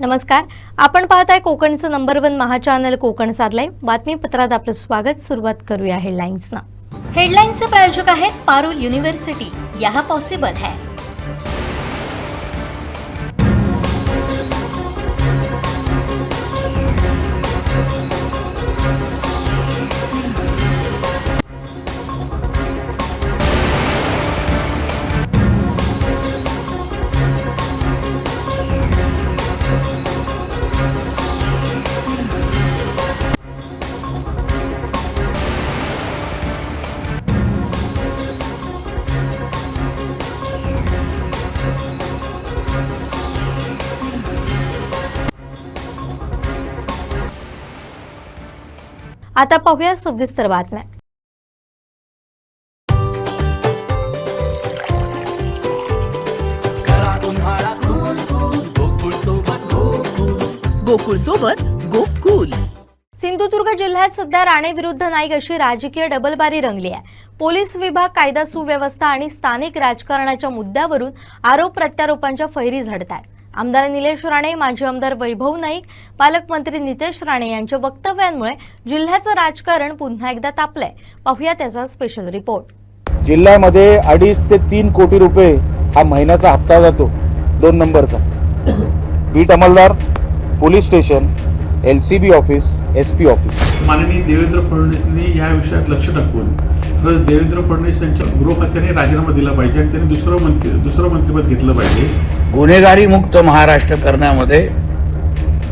नमस्कार, आपण पाहताय कोकणचं नंबर 1 महा चॅनल कोकण साधलंय बातमीपत्रात आपलं स्वागत। सुरुवात करूया हेडलाईन्सना। हेडलाईन्सचे प्रायोजक आहेत पारुल युनिव्हर्सिटी, यह पॉसिबल है। आता पाहूया सविस्तर बातम्या। गोकुळ सोबत गोकुल। सिंधुदुर्ग जिल्ह्यात सध्या राणे विरुद्ध नाईक अशी राजकीय डबलबारी रंगली आहे। पोलीस विभाग, कायदा सुव्यवस्था आणि स्थानिक राजकारणाच्या मुद्द्यावरून आरोप प्रत्यारोपांच्या फैरी झडतात। आमदार निलेश राणे, माजी आमदार वैभव नाईक, पालकमंत्री नितेश राणे यांच्या वक्तव्यांमुळे जिल्ह्याचं राजकारण पुन्हा एकदा तापलंय। पाहूया त्याचा स्पेशल रिपोर्ट। जिल्ह्यामध्ये 2.5 ते 3 कोटी रुपये हा महिन्याचा हप्ता जातो 2 नंबरचा। बीट अंमलदार, police station, LCB office, SP office. माननीय देवेंद्र फडणवीसांनी या विषयात लक्ष टाकून देवेंद्र फडणवीस यांच्या गृह खात्याने राजीनामा दिला पाहिजे आणि त्यांनी दुसरं मंत्रिपद घेतलं पाहिजे। गुन्हेगारी मुक्त महाराष्ट्र करण्यामध्ये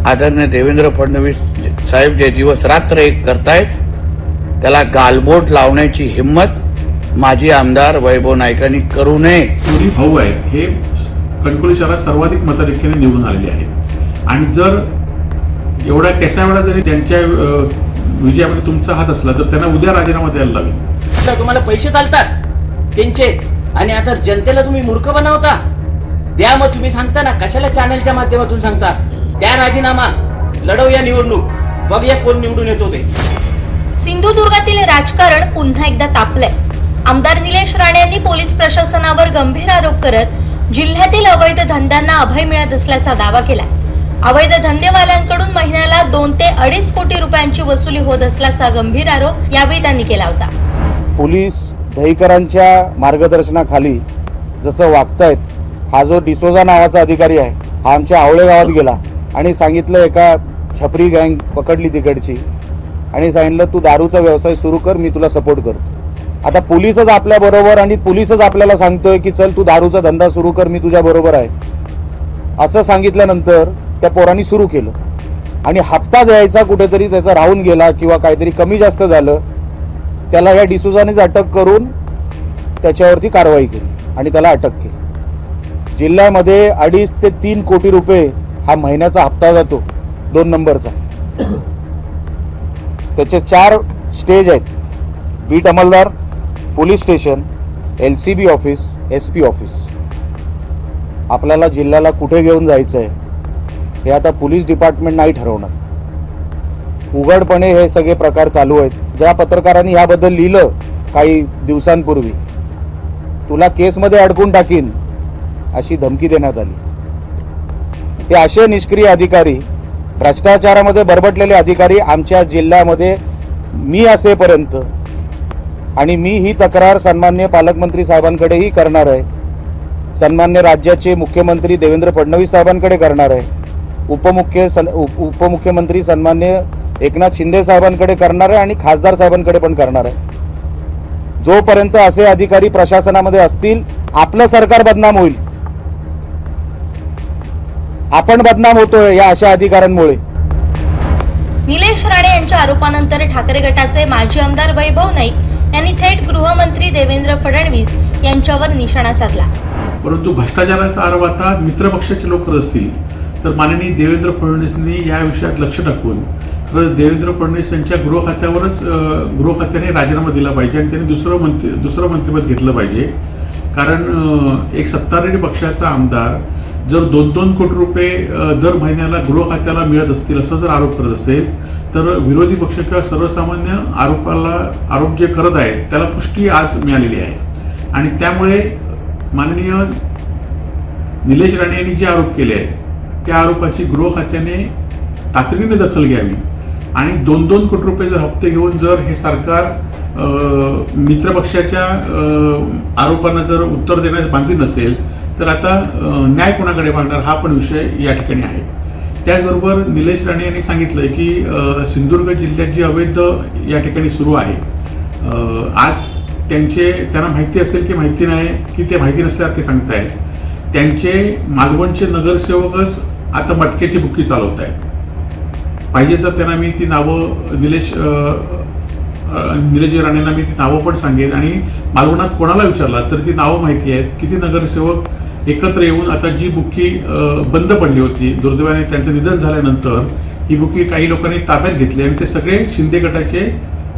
आदरणीय देवेंद्र फडणवीस साहेब जे दिवस रात्र एक करतायत, त्याला गालबोट लावण्याची हिम्मत माजी आमदार वैभव नाईकांनी करू नये। दोन्ही भाऊ आहेत, हे कणकवली शहरात सर्वाधिक मताधिक्याने निवडून आलेले आहेत आणि जर एवढा कसा वेळा जरी त्यांच्या विजयामध्ये तुमचा हात असला तर त्यांना उद्या राजीनामा द्यायला लागेल। तुम्हाला पैसे चालतात त्यांचे आणि आता जनतेला तुम्ही मूर्ख बनवता। द्या मग, तुम्ही सांगता ना, कशाला चॅनलच्या माध्यमातून सांगता? त्या राजीनामा, लढवूया निवडणूक, बघूया कोण निवडून येतो ते। सिंधुदुर्गातील राजकारण पुन्हा एकदा तापलंय। आमदार निलेश राणे यांनी पोलीस प्रशासनावर गंभीर आरोप करत जिल्ह्यातील अवैध धंद्यांना अभय मिळत असल्याचा दावा केला। अवैध धंदेवाल्यांकडून महिन्याला 2 ते 2.5 कोटी रुपयांची वसुली होत असल्याचा गंभीर आरोप यावेळी त्यांनी केला होता। पोलीस दहीकरांच्या मार्गदर्शनाखाली जसं वागतायत, हा जो डिसोजा नावाचा अधिकारी आहे, हा आमच्या आवळे गावात गेला आणि सांगितलं, एका छपरी गँग पकडली तिकडची आणि सांगितलं, तू दारूचा व्यवसाय सुरू कर, मी तुला सपोर्ट करतो। आता पोलीसच आपल्या बरोबर आणि पोलीसच आपल्याला सांगतोय की चल तू दारूचा धंदा सुरू कर, मी तुझ्या बरोबर आहे, असं सांगितल्यानंतर त्या पोरांनी सुरू केलं आणि हप्ता द्यायचा कुठेतरी त्याचा राहून गेला किंवा काहीतरी कमी जास्त झालं, त्याला या डिसोजानेच अटक करून त्याच्यावरती कारवाई केली आणि त्याला अटक केली। जिल्ह्यामध्ये 2.5 ते 3 कोटी रुपये हा महिन्याचा हप्ता जातो 2 नंबरचा। त्याचे 4 स्टेज आहेत: बीट अंमलदार, police station, LCB office, SP office. आपल्याला जिल्ह्याला कुठे घेऊन जायचं आहे हे आता पोलीस डिपार्टमेंट नाही ठरवणार। उघडपणे हे सगळे प्रकार चालू आहेत। ज्या पत्रकारांनी याबद्दल लिहिलं काही दिवसांपूर्वी, तुला केसमध्ये अडकून टाकीन अशी धमकी देण्यात आली। हे असे निष्क्रिय अधिकारी, भ्रष्टाचारामध्ये बरबटलेले अधिकारी आमच्या जिल्ह्यामध्ये मी असेपर्यंत, आणि मी ही तक्रार सन्माननीय पालकमंत्री साहेबांकडेही करणार आहे, सन्माननीय राज्याचे मुख्यमंत्री देवेंद्र फडणवीस साहेबांकडे करणार आहे, उपमुख्यमंत्री सन्माननीय एकनाथ शिंदे साहेबांकडे करणार आहे आणि खासदार साहेबांकडे पण करणार आहे। जोपर्यंत असे अधिकारी प्रशासनामध्ये असतील, आपलं सरकार बदनाम होईल। आपण बदनाम होतोय या अशा अधिकाऱ्यांमुळे। निलेश राणे यांच्या आरोपानंतर ठाकरे गटाचे माजी आमदार वैभव नाईक यांनी थेट गृहमंत्री देवेंद्र फडणवीस यांच्यावर निशाणा साधला। परंतु भ्रष्टाचाराचा आरोप आता मित्रपक्षाचे लोक करत असतील तर माननीय देवेंद्र फडणवीसांनी या विषयात लक्ष टाकून देवेंद्र फडणवीस यांच्या गृह खात्याने राजीनामा दिला पाहिजे आणि त्यांनी दुसरं मंत्रिपद घेतलं पाहिजे। कारण एक सत्ताधारी पक्षाचा आमदार जर 2-2 कोटी रुपये दर महिन्याला गृह खात्याला मिळत असतील असं जर आरोप करत असेल तर विरोधी पक्ष किंवा सर्वसामान्य आरोप जे करत आहे त्याला पुष्टी आज मिळालेली आहे आणि त्यामुळे माननीय निलेश राणे यांनी जे आरोप केले आहेत त्या आरोपाची गृह खात्याने तातडीने दखल घ्यावी आणि 2-2 कोटी रुपये जर हप्ते घेऊन जर हे सरकार मित्रपक्षाच्या आरोपांना जर उत्तर देण्यास बांधली नसेल तर आता न्याय कोणाकडे मागणार हा पण विषय या ठिकाणी आहे. त्याचबरोबर निलेश राणे यांनी सांगितलंय की सिंधुदुर्ग जिल्ह्यात जी अवैध या ठिकाणी सुरू आहे, आज त्यांना माहिती असेल की माहिती नाही की ते माहिती नसल्यासारखे सांगतायत, त्यांचे मालवणचे नगरसेवकच आता मटक्याची बुक्की चालवत आहेत. पाहिजे तर त्यांना मी ती नावं निलेश राणेंना मी ती नावं पण सांगेन आणि मालवणात कोणाला विचारला तर ती नावं माहिती आहेत. किती नगरसेवक एकत्र येऊन आता जी बुक्की बंद पडली होती, दुर्दैवाने त्यांचं निधन झाल्यानंतर ही बुक्की काही लोकांनी ताब्यात घेतली आणि ते सगळे शिंदे गटाचे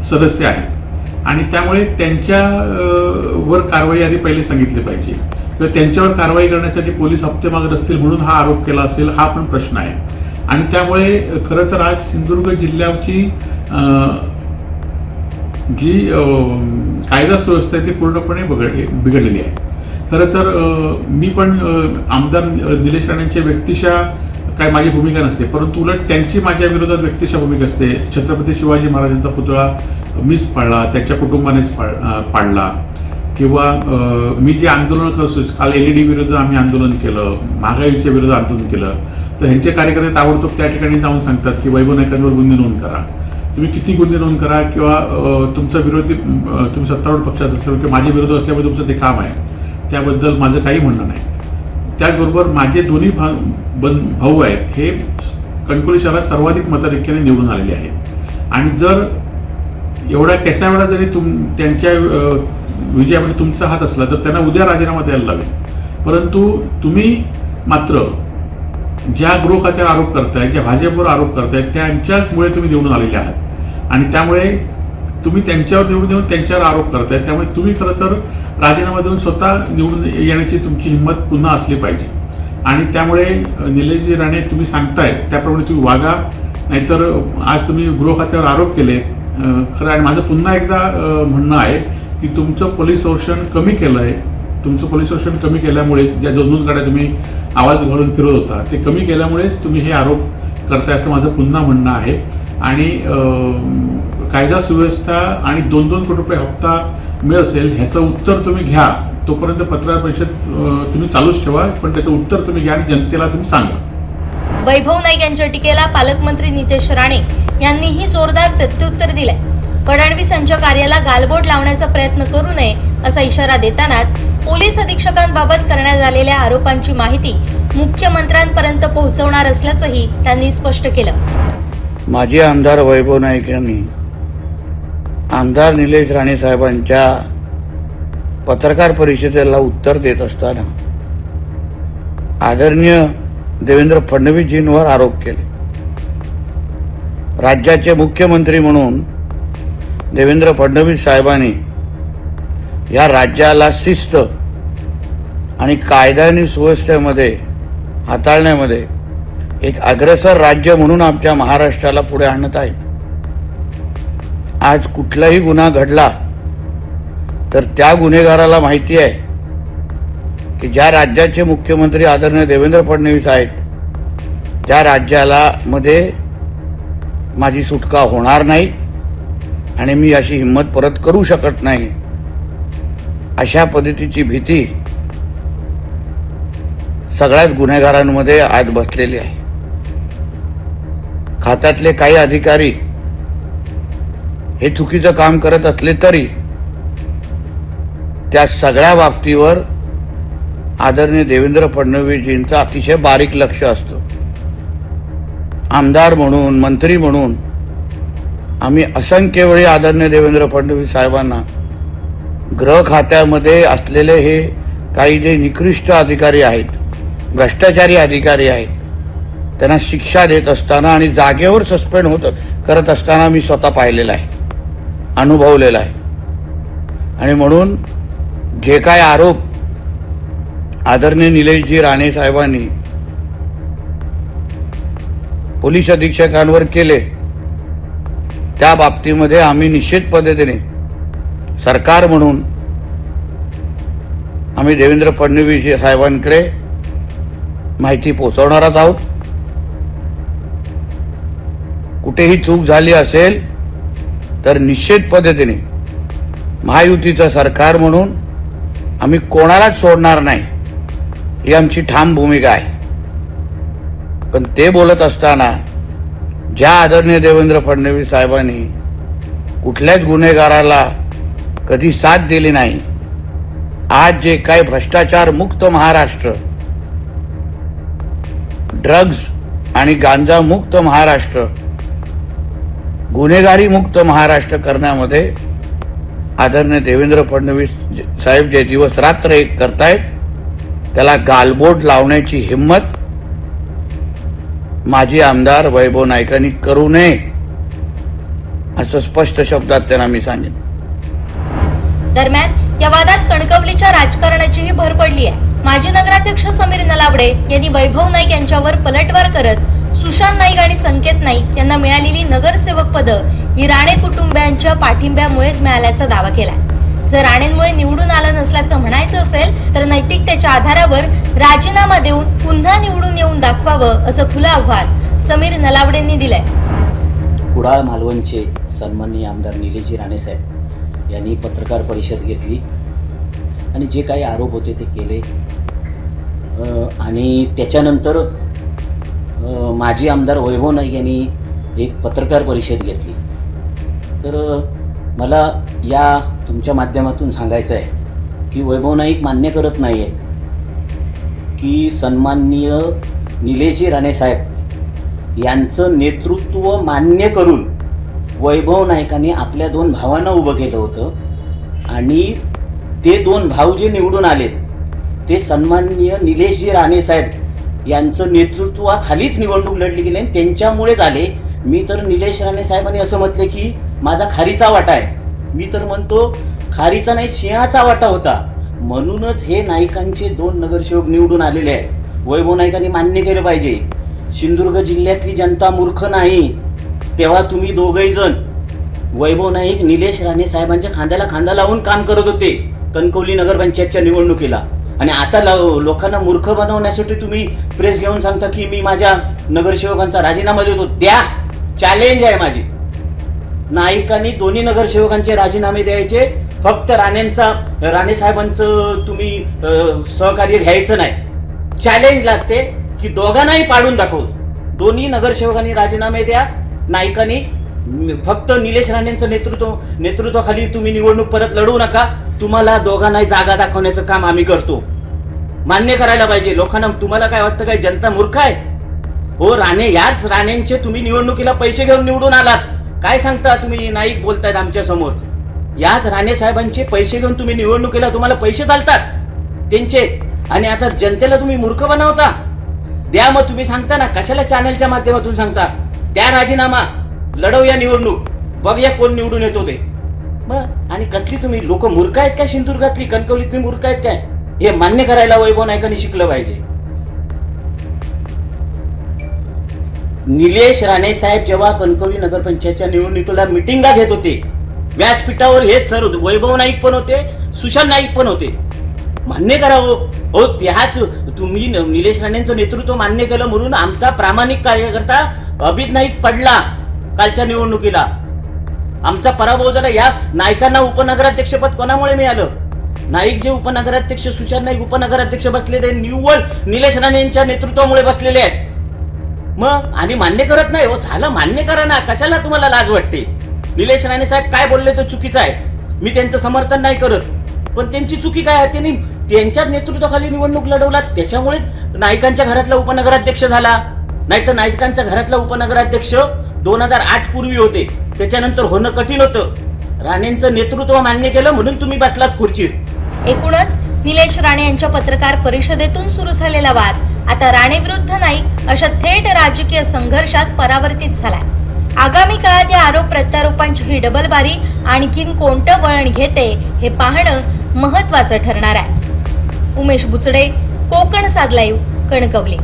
सदस्य आहेत आणि त्यामुळे त्यांच्यावर कारवाई आधी पहिले सांगितली पाहिजे किंवा त्यांच्यावर कारवाई करण्यासाठी पोलीस हप्ते मागत असतील म्हणून हा आरोप केला असेल हा पण प्रश्न आहे. आणि त्यामुळे खरं तर आज सिंधुदुर्ग जिल्ह्याची जी कायदा सुव्यवस्था आहे ती पूर्णपणे बिघडलेली आहे. खरं तर मी पण आमदार निलेश राणेंच्या व्यक्तिशः काय माझी भूमिका नसते, परंतु उलट त्यांची माझ्या विरोधात व्यक्तिशः भूमिका असते. छत्रपती शिवाजी महाराजांचा पुतळा मीच पाडला, त्यांच्या कुटुंबानेच पाडला किंवा मी जे आंदोलन करतो, काल LED विरुद्ध आम्ही आंदोलन केलं, महागाईच्या विरुद्ध आंदोलन केलं, तर ह्यांचे कार्यकर्ते ताबडतोब त्या ठिकाणी जाऊन सांगतात की वैभव नाईकांवर गुन्हे नोंद करा. तुम्ही किती गुन्हे नोंद करा किंवा तुमचा विरोधी तुम्ही सत्तारूढ पक्षात असेल किंवा माझे विरोध असल्यामुळे तुमचं ते काम आहे, त्याबद्दल माझं काही म्हणणं नाही. त्याचबरोबर माझे दोन्ही भाऊ आहेत हे कणकवली शहरात सर्वाधिक मताधिक्याने निवडून आलेले आहेत आणि जर एवढा कसा वेळा जरी त्यांच्या विजयामध्ये तुमचा हात असला तर त्यांना उद्या राजीनामा द्यायला लागेल. परंतु तुम्ही मात्र ज्या गृह खात्यावर आरोप करताय, ज्या भाजपवर आरोप करताय, त्यांच्याचमुळे तुम्ही निवडून आलेले आहात आणि त्यामुळे तुम्ही त्यांच्यावर निवडून येऊन त्यांच्यावर आरोप करताय. त्यामुळे तुम्ही खरं तर राजीनामा देऊन स्वतः निवडून येण्याची तुमची हिंमत पुन्हा असली पाहिजे आणि त्यामुळे निलेशजी राणे तुम्ही सांगताय त्याप्रमाणे तुम्ही वागा, नाहीतर आज तुम्ही गृह खात्यावर आरोप केले खरं. आणि माझं पुन्हा एकदा म्हणणं आहे की तुमचं पोलीस संरक्षण कमी केलं आहे. तुमचं पोलीस संरक्षण कमी केल्यामुळे ज्या 2-2 गाड्या तुम्ही आवाज घालून फिरत होता ते कमी केल्यामुळेच तुम्ही हे आरोप करताय असं माझं पुन्हा म्हणणं आहे. आणि कायदा सुव्यवस्था आणि 2-2 कोटी रुपये हप्ता मिळत असेल ह्याचं उत्तर तुम्ही घ्या. तोपर्यंत पत्रकार परिषद तुम्ही चालूच ठेवा, पण त्याचं उत्तर तुम्ही घ्या आणि जनतेला तुम्ही सांगा. वैभव नाईक यांच्या टीकेला पालकमंत्री नितेश राणे यांनीही जोरदार प्रत्युत्तर दिलंय. फडणवीस यांच्या कार्याला गालबोट लावण्याचा प्रयत्न करू नये असा इशारा देतानाच पोलीस अधीक्षकांबाबत करण्यात आलेल्या आरोपांची माहिती मुख्यमंत्र्यांपर्यंत पोहोचवणार असल्याचंही त्यांनी स्पष्ट केलं. माजी आमदार वैभव नाईक यांनी आमदार निलेश राणे साहेबांच्या पत्रकार परिषदेला उत्तर देत असताना आदरणीय देवेंद्र फडणवीसजींवर आरोप केले. राज्याचे मुख्यमंत्री म्हणून देवेंद्र फडणवीस साहेबांनी या राज्याला शिस्त आणि कायदा आणि सुव्यवस्थेमध्ये हाताळण्यामध्ये एक अग्रेसर राज्य म्हणून आमच्या महाराष्ट्राला पुढे आणत आहेत. आज कुठलाही गुन्हा घडला तर त्या गुन्हेगाराला माहिती आहे की ज्या राज्याचे मुख्यमंत्री आदरणीय देवेंद्र फडणवीस आहेत त्या राज्याला मध्ये माझी सुटका होणार नाही आणि मी अशी हिंमत परत करू शकत नाही, अशा पद्धतीची भीती सगळ्याच गुन्हेगारांमध्ये आज बसलेली आहे. खात्यातले काही अधिकारी हे चुकीचं काम करत असले तरी त्या सगळ्या बाबतीवर आदरणीय देवेंद्र फडणवीसजींचं अतिशय बारीक लक्ष असतं. आमदार म्हणून, मंत्री म्हणून आम्ही असंख्य वेळी आदरणीय देवेंद्र फडणवीस साहेबांना गृह खात्यामध्ये असलेले हे काही जे निकृष्ट अधिकारी आहेत, भ्रष्टाचारी अधिकारी आहेत, त्यांना शिक्षा देत असताना आणि जागेवर सस्पेंड करत असताना मी स्वतः पाहिलेलं आहे, अनुभवलेलं आहे. आणि म्हणून जे काय आरोप आदरणीय निलेशजी राणे साहेबांनी पोलीस अधीक्षकांवर केले त्या बाबतीमध्ये आम्ही निश्चित पद्धतीने सरकार म्हणून आम्ही देवेंद्र फडणवीस साहेबांकडे माहिती पोहोचवणारच आहोत. कुठेही चूक झाली असेल तर निश्चित पद्धतीने महायुतीचं सरकार म्हणून आम्ही कोणालाच सोडणार नाही, ही आमची ठाम भूमिका आहे. पण ते बोलत असताना ज्या आदरणीय देवेंद्र फडणवीस साहेबांनी कुठल्याच गुन्हेगाराला कधी साथ दिली नाही, आज जे काही भ्रष्टाचार मुक्त महाराष्ट्र, ड्रग्ज आणि गांजा मुक्त महाराष्ट्र, गुन्हेगारी मुक्त महाराष्ट्र करण्यामध्ये आदरणीय देवेंद्र फडणवीस साहेब जे दिवस रात्र एक करतायत, त्याला गालबोट लावण्याची हिम्मत माजी आमदार वैभव नाईकांनी करू नये, असं स्पष्ट शब्दात त्यांना मी सांगेन. दरम्यान या वादात कणकवलीच्या राजकारणाचीही भर पडली आहे. माजी नगराध्यक्ष समीर नलावडे यांनी वैभव नाईक यांच्यावर पलटवार करत सुशांत नाईक आणि संकेत नाईक यांना मिळालेली नगरसेवक पदं ही राणे कुटुंबियांच्या पाठिंब्यामुळेच मिळाल्याचा दावा केलाय. जर राणेंमुळे निवडून आलं नसल्याचं म्हणायचं असेल तर नैतिकतेच्या आधारावर राजीनामा देऊन पुन्हा निवडून येऊन दाखवावं, असं खुलं आव्हान समीर नलावडेंनी दिलंय. कुडाळ मालवणचे सन्माननीय आमदार निलेशजी राणेसाहेब यांनी पत्रकार परिषद घेतली आणि जे काही आरोप होते ते केले. आणि त्याच्यानंतर माजी आमदार वैभव नाईक यांनी एक पत्रकार परिषद घेतली. तर मला या तुमच्या माध्यमातून सांगायचं आहे की वैभव नाईक मान्य करत नाही आहेत की सन्माननीय निलेशजी राणेसाहेब यांचं नेतृत्व मान्य करून वैभव नाईकांनी आपल्या 2 भावांना उभं केलं होतं आणि ते 2 भाऊ जे निवडून आलेत ते सन्माननीय निलेशजी राणेसाहेब यांचं नेतृत्वाखालीच निवडणूक लढली गेली आणि त्यांच्यामुळेच आले. मी तर निलेश राणेसाहेबांनी असं म्हटले की माझा खारीचा वाटा आहे. मी तर म्हणतो खारीचा नाही, सिंहाचा वाटा होता. म्हणूनच हे नाईकांचे 2 नगरसेवक निवडून आलेले आहेत. वैभव नाईकांनी मान्य केलं पाहिजे. सिंधुदुर्ग जिल्ह्यातली जनता मूर्ख नाही. तेव्हा तुम्ही दोघही जण वैभव नाईक निलेश राणे साहेबांच्या खांद्याला खांदा लावून काम करत होते कणकवली नगरपंचायतच्या निवडणुकीला. आणि आता लोकांना मूर्ख बनवण्यासाठी तुम्ही प्रेस घेऊन सांगता की मी माझ्या नगरसेवकांचा राजीनामा देतो. द्या, चॅलेंज आहे माझी. नाईकांनी 2 नगरसेवकांचे राजीनामे द्यायचे. फक्त राणे साहेबांचं तुम्ही सहकार्य घ्यायचं नाही. चॅलेंज लागते की दोघांनाही पाडून दाखवू. 2 नगरसेवकांनी राजीनामे द्या. नाईकांनी फक्त निलेश राणेंचं नेतृत्वाखाली तुम्ही निवडणूक परत लढवू नका. तुम्हाला दोघांनाही जागा दाखवण्याचं काम आम्ही करतो. मान्य करायला पाहिजे लोकांना. तुम्हाला काय वाटतं काय जनता मूर्ख आहे? हो, याच राणेंचे तुम्ही निवडणुकीला पैसे घेऊन निवडून आलात. काय सांगता तुम्ही? नाईक बोलतायत आमच्या समोर. याच राणे साहेबांचे पैसे घेऊन तुम्ही निवडणुकीला, तुम्हाला पैसे चालतात त्यांचे, आणि आता जनतेला तुम्ही मूर्ख बनवता. द्या, मग तुम्ही सांगता ना, कशाला चॅनलच्या माध्यमातून सांगता? त्या राजीनामा, लढवूया निवडणूक, बघूया कोण निवडून येतो ते. आणि कसली तुम्ही लोक मूर्ख आहेत का? सिंधुदुर्गातली कणकवलीतली मूर्ख आहेत काय? हे मान्य करायला वैभव नाईकांनी शिकलं पाहिजे. निलेश राणे साहेब जेव्हा कणकवली नगरपंचायतच्या निवडणुकीला मिटिंगा घेत होते व्यासपीठावर, हे सर वैभव नाईक पण होते, सुशांत नाईक पण होते. मान्य करावं. हो, त्याच तुम्ही निलेश राणेंचं नेतृत्व मान्य केलं म्हणून आमचा प्रामाणिक कार्यकर्ता अभित नाईक पडला कालच्या निवडणुकीला. आमचा पराभव झाला. या नाईकांना उपनगराध्यक्षपद कोणामुळे मिळालं? नाईक जे उपनगराध्यक्ष, सुशांत नाईक उपनगराध्यक्ष बसले, ते निव्वळ निलेश राणे यांच्या नेतृत्वामुळे बसलेले आहेत. मग आणि मान्य करत नाही. हो, झालं, मान्य करा ना. कशाला तुम्हाला लाज वाटते? निलेश राणे साहेब काय बोलले तर चुकीचं आहे. मी त्यांचं समर्थन नाही करत, पण त्यांची चुकी काय आहे? त्यांनी त्यांच्याच नेतृत्वाखाली निवडणूक लढवला, त्याच्यामुळेच नाईकांच्या घरातला उपनगराध्यक्ष झाला. नाहीतर नाईकांच्या घरातला उपनगराध्यक्ष 2008 पूर्वी होते, त्याच्यानंतर होणं कठीण होतं. राणेंचं नेतृत्व मान्य केलं म्हणून तुम्ही बसलात खुर्चीत. एकूणच निलेश राणे यांच्या पत्रकार परिषदेतून सुरू झालेला वाद आता राणे विरुद्ध नाईक अशा थेट राजकीय संघर्षात परावर्तित झालाय. आगामी काळात या आरोप प्रत्यारोपांची ही डबलबारी आणखीन कोणतं वळण घेते हे पाहणं महत्त्वाचं ठरणार आहे. उमेश बुचडे, कोकण साद लाईव्ह, कणकवली.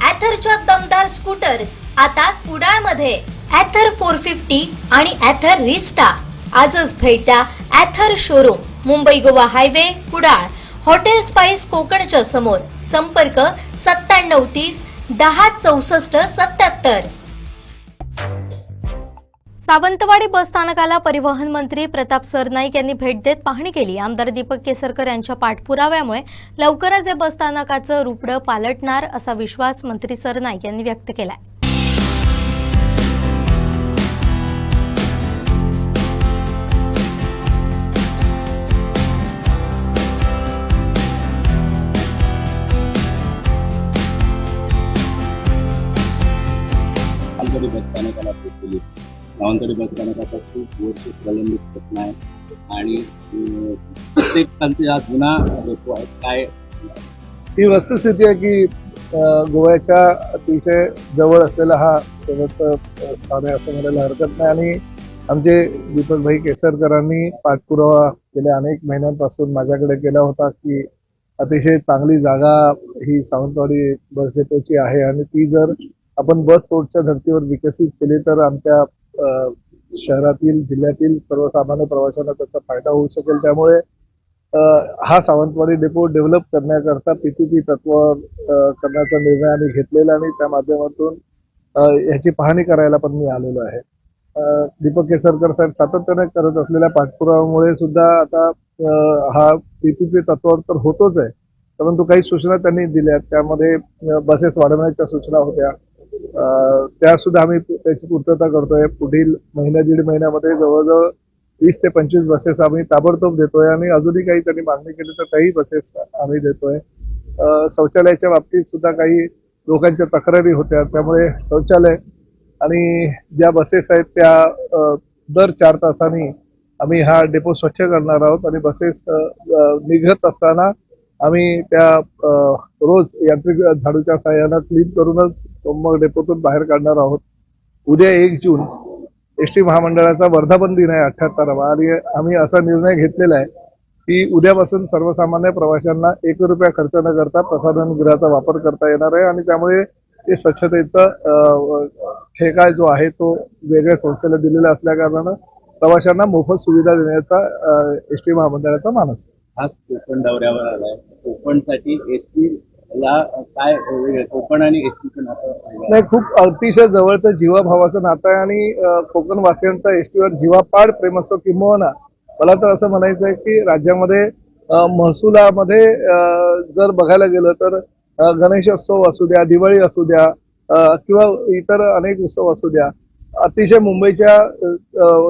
ॲथरच्या दमदार स्कूटर्स आता कुडाळमध्ये. ॲथर 450 आणि ॲथर रिस्टा. आजच भेट द्या Ather showroom, Mumbai Goa highway, Kudal. Hotel spice कोकणच्या समोर. संपर्क 9730 106477. सावंतवाडी बस स्थानकाला परिवहन मंत्री प्रताप सरनाईक यांनी भेट देत पाहणी केली. आमदार दीपक केसरकर यांच्या पाठपुराव्यामुळे लवकरच या बस स्थानकाचं रूपडं पालटणार असा विश्वास मंत्री सरनाईक यांनी व्यक्त केलाय. सावंतवाडी बस स्थानकाला भेट दिली. सावंतवाडी बस स्थानकाचा खूप वर्ष प्रलंबित प्रश्न आहे आणि प्रत्येक स्थानची हा जुना डेपो आहे. काय ही वस्तुस्थिती आहे की गोव्याच्या अतिशय जवळ असलेला हा शेवटचं स्थान आहे असं म्हणायला हरकत नाही. आणि आमचे दीपकभाई केसरकरांनी पाठपुरावा गेल्या अनेक महिन्यांपासून माझ्याकडे केला होता की अतिशय चांगली जागा ही सावंतवाडी बस डेपोची आहे आणि ती जर आपण बस रोडच्या धर्तीवर विकसित केली तर आमच्या शहरातील जिल्ह्यातील सर्वसामान्य प्रवाशांना त्याचा फायदा होऊ शकेल. त्यामुळे हा सावंतवाडी डेपो डेव्हलप करण्याकरता PPP तत्वावर करण्याचा निर्णय आम्ही घेतलेला आणि त्या माध्यमातून ह्याची पाहणी करायला पण मी आलेलो आहे. दीपक केसरकर साहेब सातत्याने करत असलेल्या पाठपुराव्यामुळे सुद्धा आता हा PPP तत्वावर तर होतोच आहे, परंतु काही सूचना त्यांनी दिल्या. त्यामध्ये बसेस वाढवण्याच्या सूचना होत्या, त्या सुद्धा आम्ही त्याची पूर्तता करतोय. पुढील दीड महिन्यामध्ये जवळजवळ 20 ते 25 बसेस आम्ही ताबडतोब देतोय आणि अजूनही काही त्यांनी मागणी केली तर काही बसेस आम्ही देतोय. शौचालयाच्या बाबतीत सुद्धा काही लोकांच्या तक्रारी होत्या, त्यामुळे शौचालय आणि ज्या बसेस आहेत त्या दर 4 तासांनी आम्ही हा डेपो स्वच्छ करणार आहोत आणि बसेस निघत असताना आम्ही त्या रोज यांत्रिक झाडूच्या साहाय्यानं क्लीन करूनच मग डेपोतून बाहेर काढणार आहोत. उद्या 1 जून एसटी महामंडळाचा वर्धापन दिन आहे 78वा आणि आम्ही असा निर्णय घेतलेला आहे की उद्यापासून सर्वसामान्य प्रवाशांना 1 रुपया खर्च न करता प्रसाधनगृहाचा वापर करता येणार आहे आणि त्यामुळे ते स्वच्छतेचा ठेका जो आहे तो वेगळ्या संस्थेला दिलेला असल्याकारणानं प्रवाशांना मोफत सुविधा देण्याचा एसटी महामंडळाचा मानस आहे. आज कोकण दौऱ्यावर आलाय. कोकणसाठी एसटी ला काय कोकण आणि एसटीचं नातं नाही, खूप अतिशय जवळचं जीवाभावाचं नातं आहे आणि कोकण वासियांचा एसटीवर जीवापाड प्रेम असतो. किंबहुना मला तर असं म्हणायचं आहे की राज्यामध्ये महसुलामध्ये जर बघायला गेलं तर गणेशोत्सव असू द्या, दिवाळी असू द्या किंवा इतर अनेक उत्सव असू द्या, अतिशय मुंबईच्या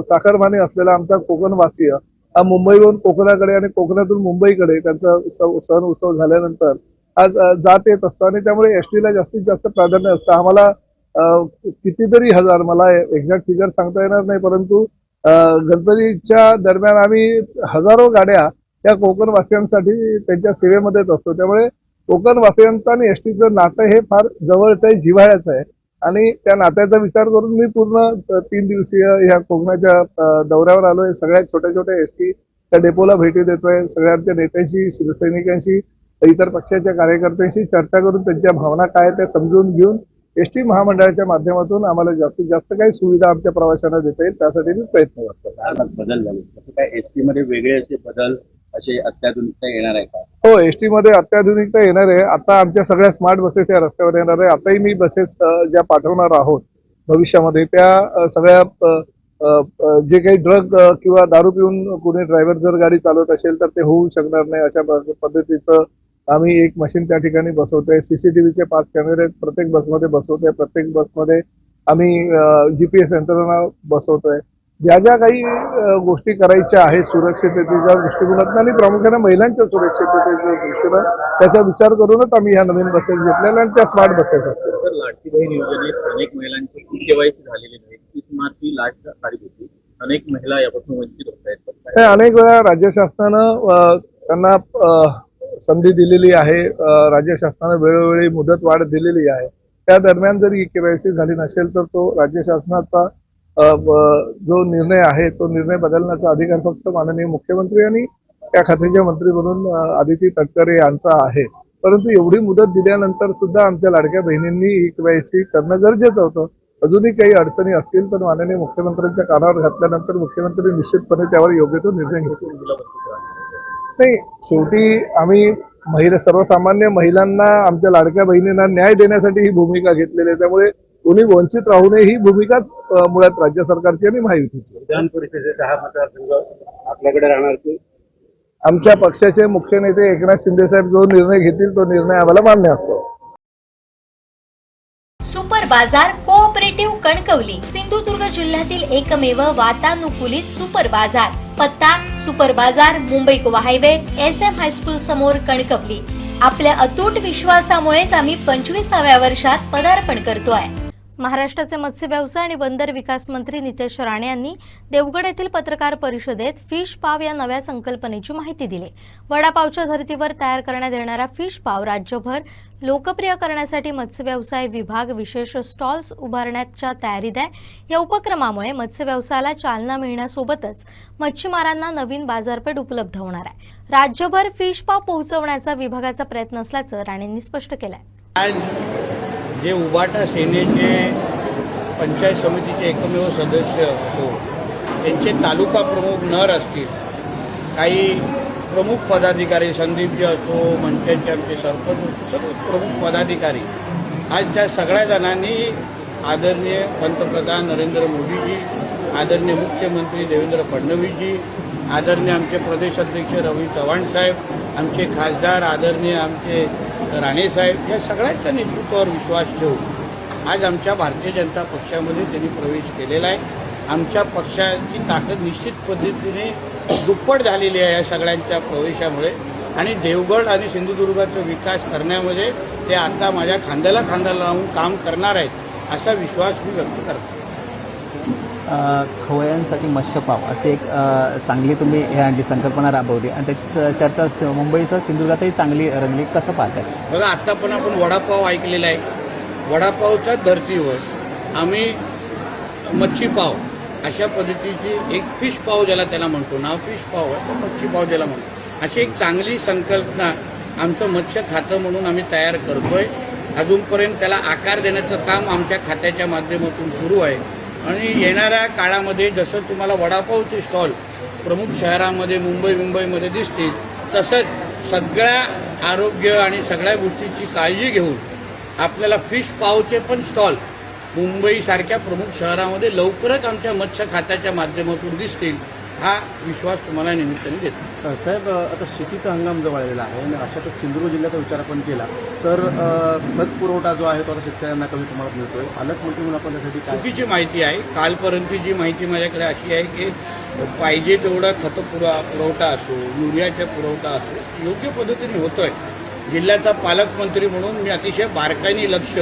चाकरमानी असलेला आमचा कोकणवासीय हा मुंबईवरून कोकणाकडे आणि कोकणातून मुंबईकडे त्यांचा सण उत्सव झाल्यानंतर आज जात येत असतो आणि त्यामुळे एसटीला जास्तीत जास्त प्राधान्य असतं. आम्हाला कितीतरी हजार, मला एक्झॅक्ट फिगर सांगता येणार नाही, परंतु गणपतीच्या दरम्यान आम्ही हजारो गाड्या त्या कोकणवासियांसाठी त्यांच्या सेवेमध्येच असतो. त्यामुळे कोकणवासियांचं आणि एसटीचं नातं हे फार जवळचं आहे, जिव्हाळ्याचं आहे आणि त्या नात्याचा विचार करून मी पूर्ण 3 दिवसीय ह्या कोकणाच्या दौऱ्यावर आलोय. सगळ्यात छोट्या छोट्या एसटी त्या डेपोला भेटी देतोय. सगळ्यांच्या नेत्यांशी, शिवसैनिकांशी, इतर पक्षाच्या कार्यकर्त्यांशी चर्चा करून त्यांच्या भावना काय त्या समजून घेऊन एसटी महामंडळाच्या माध्यमातून आम्हाला जास्तीत जास्त काही सुविधा आमच्या प्रवाशांना देता येईल त्यासाठी मी प्रयत्न करतो. बदल झाले तसं काय एसटी मध्ये वेगळे असे बदल, असे अत्याधुनिकता येणार आहे का? हो, एसटी मध्ये अत्याधुनिकता येणार आहे. आता आमच्या सगळ्या स्मार्ट बसेस या रस्त्यावर येणार आहे. आताही मी बसेस ज्या पाठवणार आहोत भविष्यामध्ये त्या सगळ्या जे काही ड्रग किंवा दारू पिऊन कुणी ड्रायव्हर जर गाडी चालवत असेल तर ते होऊ शकणार नाही अशा पद्धतीचं आम्ही एक मशीन त्या ठिकाणी बसवतोय. CCTVचे 5 कॅमेरे प्रत्येक बसमध्ये बसवतोय. प्रत्येक बसमध्ये आम्ही GPS यंत्रणा बसवतोय. ज्या ज्या काही गोष्टी करायच्या आहेत सुरक्षिततेच्या दृष्टिकोनातून आणि प्रामुख्याने महिलांच्या सुरक्षिततेच्या दृष्टीनं त्याचा विचार करूनच आम्ही ह्या नवीन बसेस घेतलेल्या आणि त्या स्मार्ट बसेस असतील. तर लाडकी बहीण योजनेत अनेक महिलांची KYC झालेली नाही. 30 मार्च ही लास्ट तारीख होती. अनेक महिला यापासून वंचित होत आहेत. अनेक वेळा राज्य शासनानं त्यांना संधी दिलेली आहे. राज्य शासनानं वेळोवेळी मुदत वाढ दिलेली आहे. त्या दरम्यान जरी KYC झाली नसेल तर तो राज्य शासनाचा जो निर्णय आहे तो निर्णय बदलण्याचा अधिकार फक्त माननीय मुख्यमंत्री आणि त्या खात्याचे मंत्री म्हणून आदिती तटकरे यांचा आहे. परंतु एवढी मुदत दिल्यानंतर सुद्धा आमच्या लाडक्या बहिणींनी KYC करणं गरजेचं होतं. अजूनही काही अडचणी असतील तर माननीय मुख्यमंत्र्यांच्या कानावर घातल्यानंतर मुख्यमंत्री निश्चितपणे त्यावर योग्य तो निर्णय घेतील. नाही, शेवटी आम्ही सर्वसामान्य महिलांना, आमच्या लाडक्या बहिणींना न्याय देण्यासाठी ही भूमिका घेतलेली आहे. त्यामुळे कोणी वंचित राहू नये ही भूमिकाच मुळात राज्य सरकारची आणि महायुतीची. विधान परिषदेचा हा मतदारसंघ आपल्याकडे राहणार की आमच्या पक्षाचे मुख्य नेते एकनाथ शिंदे साहेब जो निर्णय घेतील तो निर्णय आम्हाला मान्य असतो. सुपर बाजार कोऑपरेटिव्ह कणकवली, सिंधुदुर्ग जिल्ह्यातील एकमेव वातानुकूलित सुपर बाजार. पत्ता सुपर बाजार, Mumbai Goa highway, SM high school समोर, कणकवली. आपल्या अतूट विश्वासामुळेच आम्ही 25व्या वर्षात पदार्पण करतोय. महाराष्ट्राचे मत्स्य व्यवसाय आणि बंदर विकास मंत्री नितेश राणे यांनी देवगड येथील पत्रकार परिषदेत फिश पाव या नव्या संकल्पनेची माहिती दिली. वडापावच्या धर्तीवर तयार करण्यात येणारा फिश पाव राज्यभर लोकप्रिय करण्यासाठी मत्स्य व्यवसाय विभाग विशेष स्टॉल्स उभारण्याच्या तयारीत आहे. या उपक्रमामुळे मत्स्य व्यवसायाला चालना मिळण्यासोबतच मच्छीमारांना नवीन बाजारपेठ उपलब्ध होणार आहे. राज्यभर फिश पाव पोहोचवण्याचा विभागाचा प्रयत्न असल्याचं राणेंनी स्पष्ट केलंय. जे उबाटा सेनेचे पंचायत समितीचे एकमेव सदस्य असो, त्यांचे तालुका प्रमुख नर असतील, काही प्रमुख पदाधिकारी संदीपजी असो, मंचाचे आमचे सरपंच असो, सर्व प्रमुख पदाधिकारी आज त्या सगळ्या जणांनी आदरणीय पंतप्रधान नरेंद्र मोदीजी, आदरणीय मुख्यमंत्री देवेंद्र फडणवीसजी, आदरणीय आमचे प्रदेश अध्यक्ष रवी चव्हाण साहेब, आमचे खासदार आदरणीय आमचे राणेसाहेब, या सगळ्यांच्या नेतृत्वावर विश्वास ठेवून आज आमच्या भारतीय जनता पक्षामध्ये त्यांनी प्रवेश केलेला आहे. आमच्या पक्षाची ताकद निश्चित पद्धतीने दुप्पट झालेली आहे या सगळ्यांच्या प्रवेशामुळे आणि देवगड आणि सिंधुदुर्गाचा विकास करण्यामध्ये ते आता माझ्या खांद्याला खांदा लावून काम करणार आहेत असा विश्वास मी व्यक्त करतो. खवय्यांसाठी मत्स्यपाव असे एक चांगली तुम्ही ह्या संकल्पना राबवली आणि त्याची चर्चा मुंबईसह सिंधुदुर्गातही चांगली रंगली. कसं पाहताय? बघा, आता पण आपण वडापाव ऐकलेला आहे. वडापावच्या धर्तीवर आम्ही मच्छीपाव अशा पद्धतीची एक फिश पाव ज्याला त्याला म्हणतो, नाव फिश पाव आहे, तो मच्छीपाव ज्याला म्हणतो, अशी एक चांगली संकल्पना आमचं मत्स्य खातं म्हणून आम्ही तयार करतोय. अजूनपर्यंत त्याला आकार देण्याचं काम आमच्या खात्याच्या माध्यमातून सुरू आहे आणि येणाऱ्या काळामध्ये जसं तुम्हाला वडापावचे स्टॉल प्रमुख शहरामध्ये मुंबईमध्ये दिसतील, तसंच सगळ्या आरोग्य आणि सगळ्या गोष्टीची काळजी घेऊन आपल्याला फिश पावचे पण स्टॉल मुंबईसारख्या प्रमुख शहरामध्ये लवकरच आमच्या मत्स्य खात्याच्या माध्यमातून दिसतील हा विश्वास तुम्हाला निमित्ताने देतो. साहेब, आता शेतीचा हंगाम जवळ आलेला आहे आणि अशातच सिंधुदुर्ग जिल्ह्याचा विचार आपण केला तर खत पुरवठा जो आहे तो आता शेतकऱ्यांना कमी प्रमाणात मिळतोय. पालकमंत्री म्हणून आपण त्यासाठी चुकीची माहिती आहे. कालपर्यंतची जी माहिती माझ्याकडे अशी आहे की पाहिजे तेवढा खत पुरवठा असो, युरियाचा पुरवठा असो योग्य पद्धतीने होतोय. जिल्ह्याचा पालकमंत्री म्हणून मी अतिशय बारकाईने लक्ष,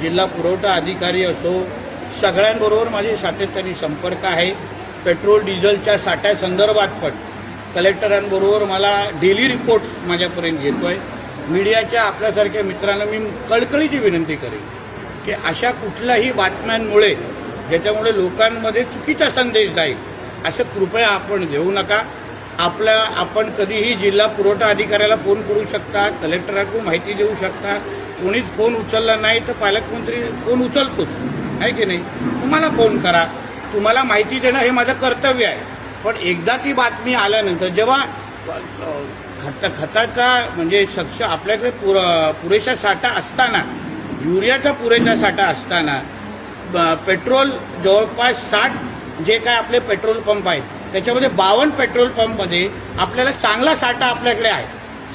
जिल्हा पुरवठा अधिकारी असो, सगळ्यांबरोबर माझे सातत्याने संपर्क आहे. पेट्रोल डिझेलच्या साठ्यासंदर्भात पण कलेक्टरांबरोबर मला डेली रिपोर्ट माझ्यापर्यंत येतोय. मीडियाच्या आपल्यासारख्या मित्रांना मी कळकळीची विनंती करेन की अशा कुठल्याही बातम्यांमुळे ज्याच्यामुळे लोकांमध्ये चुकीचा संदेश जाईल असं कृपया आपण देऊ नका. आपण कधीही जिल्हा पुरवठा अधिकाऱ्याला फोन करू शकता, कलेक्टरांकडून माहिती देऊ शकता. कोणीच फोन उचलला नाही तर पालकमंत्री फोन उचलतोच, आहे की नाही. तुम्हाला फोन करा, तुम्हाला माहिती देणं हे माझं कर्तव्य आहे. पण एकदा ती बातमी आल्यानंतर जेव्हा खताचा म्हणजे आपल्याकडे पुरेसा साठा असताना, युरियाचा पुरेसा साठा असताना, पेट्रोल जवळपास 60 जे काय आपले पेट्रोल पंप आहेत त्याच्यामध्ये 52 पेट्रोल पंपमध्ये आपल्याला चांगला साठा आपल्याकडे आहे.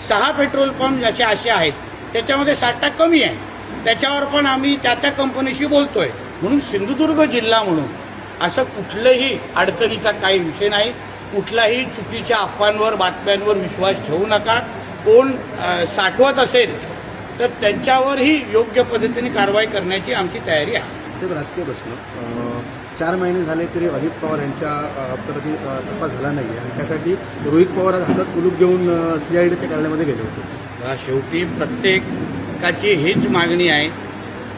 6 पेट्रोल पंप जसे असे आहेत त्याच्यामध्ये साठा कमी आहे. त्याच्यावर पण आम्ही त्या कंपनीशी बोलतोय. म्हणून सिंधुदुर्ग जिल्हा म्हणून असं कुठलंही अडचणीचा काही विषय नाही. कुठल्याही चुकीच्या अफवांवर, बातम्यांवर विश्वास ठेवू नका. कोण साठवत असेल तर त्यांच्यावरही योग्य पद्धतीने कारवाई करण्याची आमची तयारी आहे. साहेब, राजकीय प्रश्न 4 महिने झाले तरी अजित पवार यांच्या प्रती तपास झाला नाही आणि त्यासाठी रोहित पवार हातात कुलूप घेऊन CIDच्या कार्यालयामध्ये गेले होते. शेवटी प्रत्येकाची हीच मागणी आहे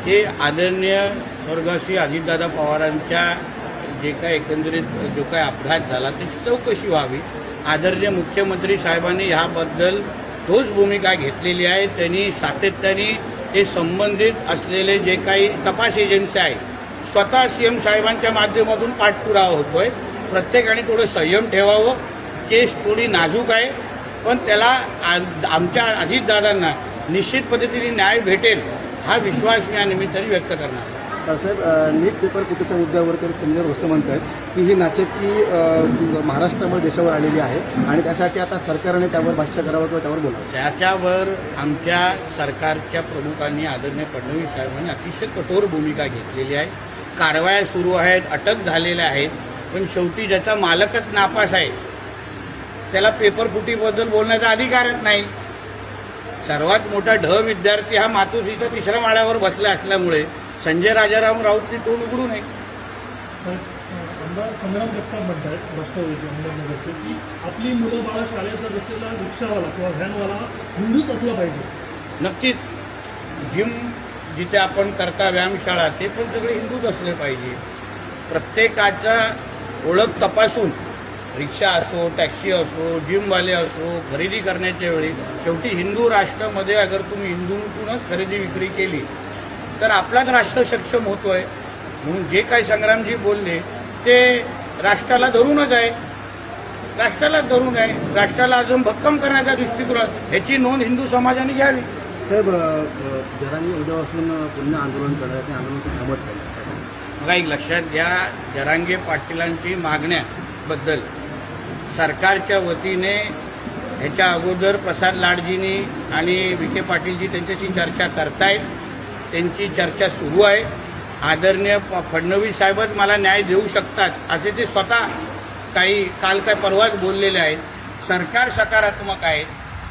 की आदरणीय स्वर्गस्वी अजितदादा पवारांच्या जे काय एकंदरीत जो काय अपघात झाला त्याची चौकशी व्हावी. आदरणीय मुख्यमंत्री साहेबांनी ह्याबद्दल ठोस भूमिका घेतलेली आहे. त्यांनी सातत्याने हे संबंधित असलेले जे काही तपास एजन्सी आहे स्वतः CM साहेबांच्या माध्यमातून पाठपुरावा होतोय. प्रत्येकाने थोडं संयम ठेवावं. केस थोडी नाजूक आहे. पण त्याला आमच्या अजितदादांना निश्चित पद्धतीने न्याय भेटेल हा विश्वास मी या निमित्ताने व्यक्त करणार. साहेब, नीट पेपर फुटीच्या मुद्द्यावर तर संजय भोसले म्हणत आहेत की ही नाचक्की महाराष्ट्रामध्ये देशावर आलेली आहे आणि त्यासाठी आता सरकारने त्यावर भाष्य करावं किंवा त्यावर बोलावं. त्याच्यावर आमच्या सरकारच्या प्रमुखांनी आदरणीय फडणवीस साहेबांनी अतिशय कठोर भूमिका घेतलेली आहे. कारवाया सुरू आहेत, अटक झालेल्या आहेत, पण शेवटी ज्याचा मालकच नापास आहे त्याला पेपर फुटीबद्दल बोलण्याचा अधिकारच नाही. सर्वात मोठा विद्यार्थी हा मातोश्रीच्या 3ऱ्या माळ्यावर बसला असल्यामुळे संजय राजाराम राऊतनी तोंड उघडू नये. आमदार संग्राम जगताप म्हणतात राष्ट्रवादीचे अहमदनगरचे की आपली मुलं बाळा शाळेत जात असलेला रिक्षावाला किंवा व्हॅनवाला हिंदूच असला पाहिजे. नक्कीच जिम जिथे आपण करता व्यायामशाळा ते पण सगळे हिंदूच असले पाहिजे. प्रत्येकाचा ओळख तपासून रिक्षा असो, टॅक्सी असो, जिमवाले असो, खरेदी करण्याच्या वेळी शेवटी हिंदू राष्ट्रामध्ये अगर तुम्ही हिंदूतूनच खरेदी विक्री केली तर आपलाच राष्ट्र सक्षम होतोय. म्हणून जे काही संग्रामजी बोलले ते राष्ट्राला धरूनच आहे, राष्ट्राला धरून आहे. राष्ट्राला अजून भक्कम करण्याच्या दृष्टिकोनात ह्याची नोंद हिंदू समाजाने घ्यावी. साहेब, जरांगी उद्यापासून पुन्हा आंदोलन करणार ते आंदोलन थांबत नाही. बघा, एक लक्षात घ्या, जरांगे पाटीलांची मागण्याबद्दल सरकारच्या वतीने ह्याच्या अगोदर प्रसाद लाडजींनी आणि विखे पाटीलजी त्यांच्याशी चर्चा करतायत. त्यांची चर्चा सुरू आहे. आदरणीय फडणवीस साहेबच मला न्याय देऊ शकतात असे ते स्वतः काल काय परवाच बोललेले आहेत. सरकार सकारात्मक आहे.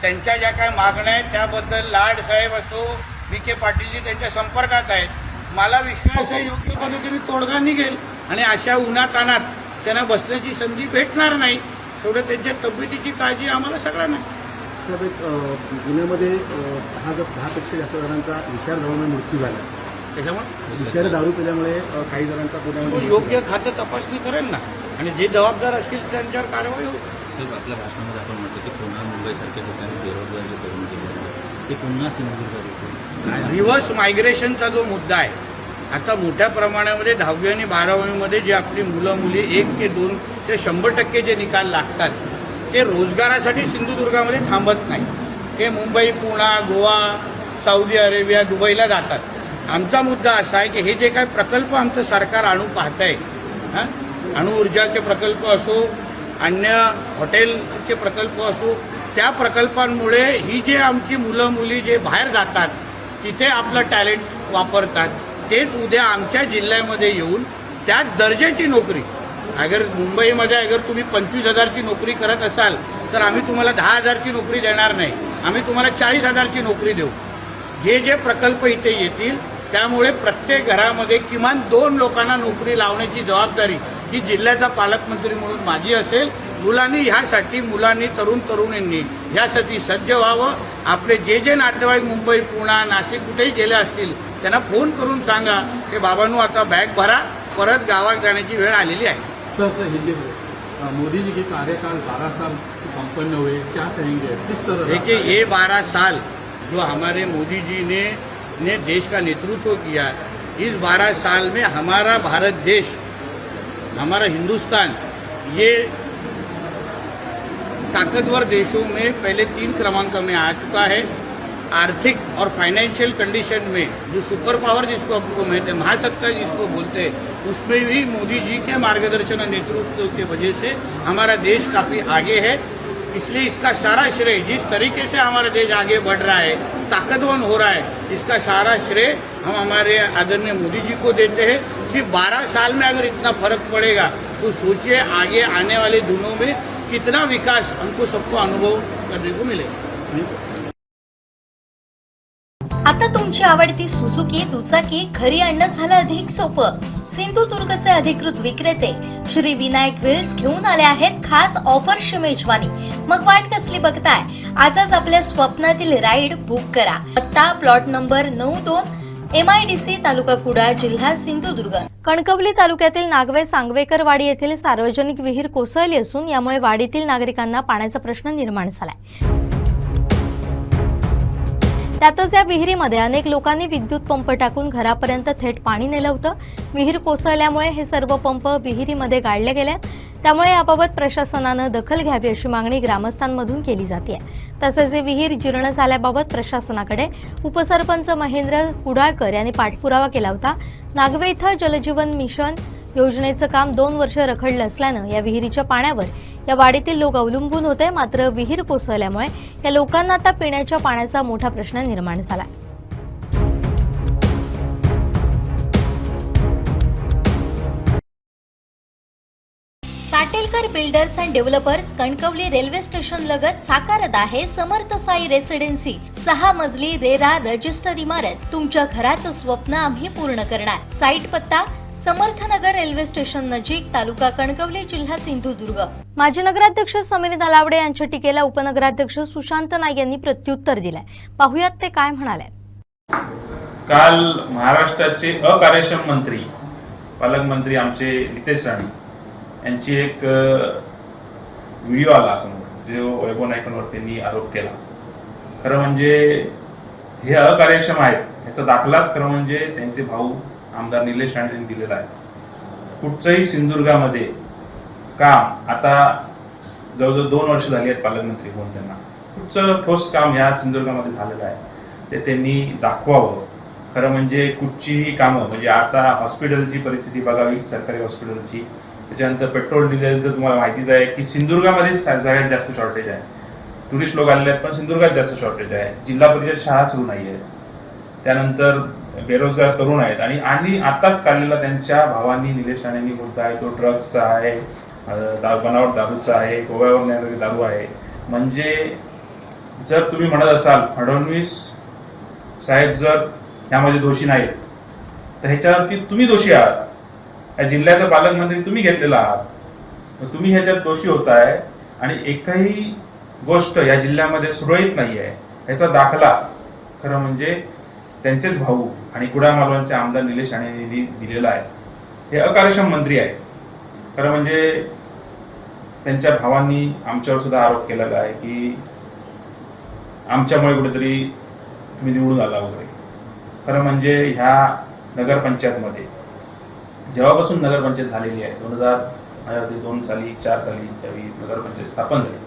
त्यांच्या ज्या काय मागण्या आहेत त्याबद्दल लाड साहेब असो, विखे पाटीलजी त्यांच्या संपर्कात आहेत. मला विश्वास आहे योग्य पद्धतीने तोडगा निघेल आणि अशा उन्हातानात त्यांना बसण्याची संधी भेटणार नाही. तेवढं त्यांच्या तब्येतीची काळजी आम्हाला सगळ्यांना. साहेब, एक पुण्यामध्ये 10पेक्षा जास्त जणांचा विषारी दारूमुळे मृत्यू झाला. त्याच्यामुळे विषारी दारू पिल्यामुळे काही जणांचा पुण्यामध्ये योग्य खातं तपासणी करेल ना आणि जे जबाबदार असतील त्यांच्यावर कारवाई होईल. साहेब, आपल्या भाषणामध्ये आपण म्हटलं की पुन्हा मुंबईसारख्या ठिकाणी बेरोजगारी करून दिली ते पुन्हा सिंधुदुर्गात रिव्हर्स मायग्रेशनचा जो मुद्दा आहे, आता मोठ्या प्रमाणामध्ये 10वी आणि 12वीमध्ये जे आपली मुलं मुली 1 ते 2 ते 100% जे निकाल लागतात ते रोजगारासाठी सिंधुदुर्गामध्ये थांबत नाही. हे मुंबई, पुणे, गोवा, सौदी अरेबिया, दुबईला जातात. आमचा मुद्दा असा आहे की हे जे काही प्रकल्प आमचं सरकार आणू पाहत आहे, अणुऊर्जाचे प्रकल्प असो, अन्य हॉटेलचे प्रकल्प असो, त्या प्रकल्पांमुळे ही जे आमची मुलं मुली जे बाहेर जातात तिथे आपलं टॅलेंट वापरतात, तेच उद्या आमच्या जिल्ह्यामध्ये येऊन त्याच दर्जाची नोकरी, अगर मुंबईमध्ये अगर तुम्ही 25,000ची नोकरी करत असाल तर आम्ही तुम्हाला 10,000ची नोकरी देणार नाही, आम्ही तुम्हाला 40,000ची नोकरी देऊ. जे जे प्रकल्प इथे येतील त्यामुळे प्रत्येक घरामध्ये किमान 2 लोकांना नोकरी लावण्याची जबाबदारी ही जिल्ह्याचा पालकमंत्री म्हणून माझी असेल. मुलांनी तरुणींनी ह्यासाठी सज्ज व्हावं. आपले जे जे नातेवाईक मुंबई, पुणे, नाशिक कुठेही गेले असतील त्यांना फोन करून सांगा की बाबांनो आता बॅग भरा, परत गावात जाण्याची वेळ आलेली आहे. सर, हिंदी में मोदी जी के कार्यकाल 12 साल संपन्न हुए, क्या कहेंगे किस तरह? देखिए, ये 12 साल जो हमारे मोदी जी ने देश का नेतृत्व किया, इस 12 साल में हमारा भारत देश, हमारा हिंदुस्तान ये ताकतवर देशों में पहले 3 क्रमांक में आ चुका है. आर्थिक और फाइनेंशियल कंडीशन में जो सुपर पावर जिसको आपको कहते हैं, महासत्ता जिसको बोलते हैं, उसमें भी मोदी जी के मार्गदर्शन और नेतृत्व की वजह से हमारा देश काफ़ी आगे है. इसलिए इसका सारा श्रेय, जिस तरीके से हमारा देश आगे बढ़ रहा है, ताकतवर हो रहा है, इसका सारा श्रेय हम हमारे आदरणीय मोदी जी को देते हैं. सिर्फ 12 साल में अगर इतना फर्क पड़ेगा तो सोचिए आगे आने वाले दिनों में कितना विकास हमको सबको अनुभव करने को मिलेगा. आता तुमची आवडती सुझुकी दुचाकी घरी आणणं झालं अधिक सोपं. सिंधुदुर्गचे अधिकृत विक्रेते श्री विनायक व्हील्स घेऊन आले आहेत खास ऑफर्सची मेजवानी. मग वाट कसली बघताय? आजच आपल्या स्वप्नातील राईड बुक करा. पत्ता प्लॉट नंबर 92, MIDC, तालुका कुडाळ, जिल्हा सिंधुदुर्ग. कणकवली तालुक्यातील नागवे सांगवेकर वाडी येथील सार्वजनिक विहीर कोसळली असून यामुळे वाडीतील नागरिकांना पाण्याचा प्रश्न निर्माण झालाय. त्यातच या विहिरीमध्ये अनेक लोकांनी विद्युत पंप टाकून घरापर्यंत थेट पाणी नेलं होतं. विहीर कोसळल्यामुळे हे सर्व पंप विहिरीमध्ये गाडले गेले. त्यामुळे याबाबत प्रशासनानं दखल घ्यावी अशी मागणी ग्रामस्थांमधून केली जाते. तसेच ही विहीर जीर्ण झाल्याबाबत प्रशासनाकडे उपसरपंच महेंद्र कुडाळकर यांनी पाठपुरावा केला होता. नागवे इथं जलजीवन मिशन योजनेचं काम 2 वर्ष रखडलं असल्यानं या विहिरीच्या पाण्यावर या वाडीतील लोक अवलंबून होते. मात्र विहीर कोसळल्यामुळे या लोकांना आता पिण्याच्या पाण्याचा मोठा प्रश्न निर्माण झाला. Satelkar builders and developers Kankavli railway station लगत साकारत आहे समर्थ साई रेसिडेन्सी. 6 मजली रेरा रजिस्टर इमारत. तुमच्या घराचं स्वप्न आम्ही पूर्ण करणार. साईट पत्ता समर्थनगर रेल्वे स्टेशन नजीक, तालुका कणकवली, जिल्हा सिंधुदुर्ग. माजी नगराध्यक्ष समीर नलावडे यांच्या टीकेला उपनगराध्यक्ष सुशांत नाईक यांनी प्रत्युत्तर दिलंय. पाहुयात ते काय म्हणाले. काल महाराष्ट्राचे अकार्यक्षम मंत्री, पालकमंत्री आमचे नितेश राणे यांची एक व्हिडिओ आला समोर, जो वैभव नाईकांवर त्यांनी आरोप केला. खरं म्हणजे हे अकार्यक्षम आहेत याचा दाखलाच खरं म्हणजे त्यांचे भाऊ आमदार निलेश राणे यांनी दिलेला आहे. कुठचंही सिंधुदुर्गामध्ये काम आता जवळजवळ 2 वर्ष झाली आहेत पालकमंत्री होऊन, त्यांना कुठचं ठोस काम या सिंधुदुर्गामध्ये झालेलं आहे ते त्यांनी दाखवावं. खरं म्हणजे कुठचीही कामं, म्हणजे आता हॉस्पिटलची परिस्थिती बघावी, सरकारी हॉस्पिटलची. त्याच्यानंतर पेट्रोल डिझेलचं तुम्हाला माहितीच आहे की सिंधुदुर्गामध्ये सगळ्यात जास्त शॉर्टेज आहे. टुरिस्ट लोक आलेले आहेत पण सिंधुदुर्गात जास्त शॉर्टेज आहे. जिल्हा परिषद शाळा सुरू नाही आहे. त्यानंतर बेरोजगार तरुण आहेत. आणि आताच काढलेला त्यांच्या भावांनी निलेश राणेंनी बोलता आहे तो ड्रग्सचा आहे, बनावट दारूचा आहे, गोव्यावर नेणारी दारू आहे. म्हणजे जर तुम्ही म्हणत असाल फडणवीस साहेब जर यामध्ये दोषी नाहीत तर ह्याच्यावरती तुम्ही दोषी आहात. या जिल्ह्याचा पालकमंत्री तुम्ही घेतलेला आहात, तुम्ही ह्याच्यात दोषी होताय. आणि एकही गोष्ट या जिल्ह्यामध्ये सुरळीत नाही आहे याचा दाखला खरं म्हणजे त्यांचेच भाऊ आणि कुडाळ मालवणचे आमदार निलेश राणे यांनी दिलेला आहे. हे अकार्यक्षम मंत्री आहेत. खरं म्हणजे त्यांच्या भावांनी आमच्यावर सुद्धा आरोप केलेला आहे की आमच्यामुळे कुठेतरी तुम्ही निवडून आला वगैरे. खरं म्हणजे ह्या नगरपंचायतमध्ये जेव्हापासून नगरपंचायत झालेली आहे 2002 साली 4 साली त्यावेळी नगरपंचायत स्थापन झाली,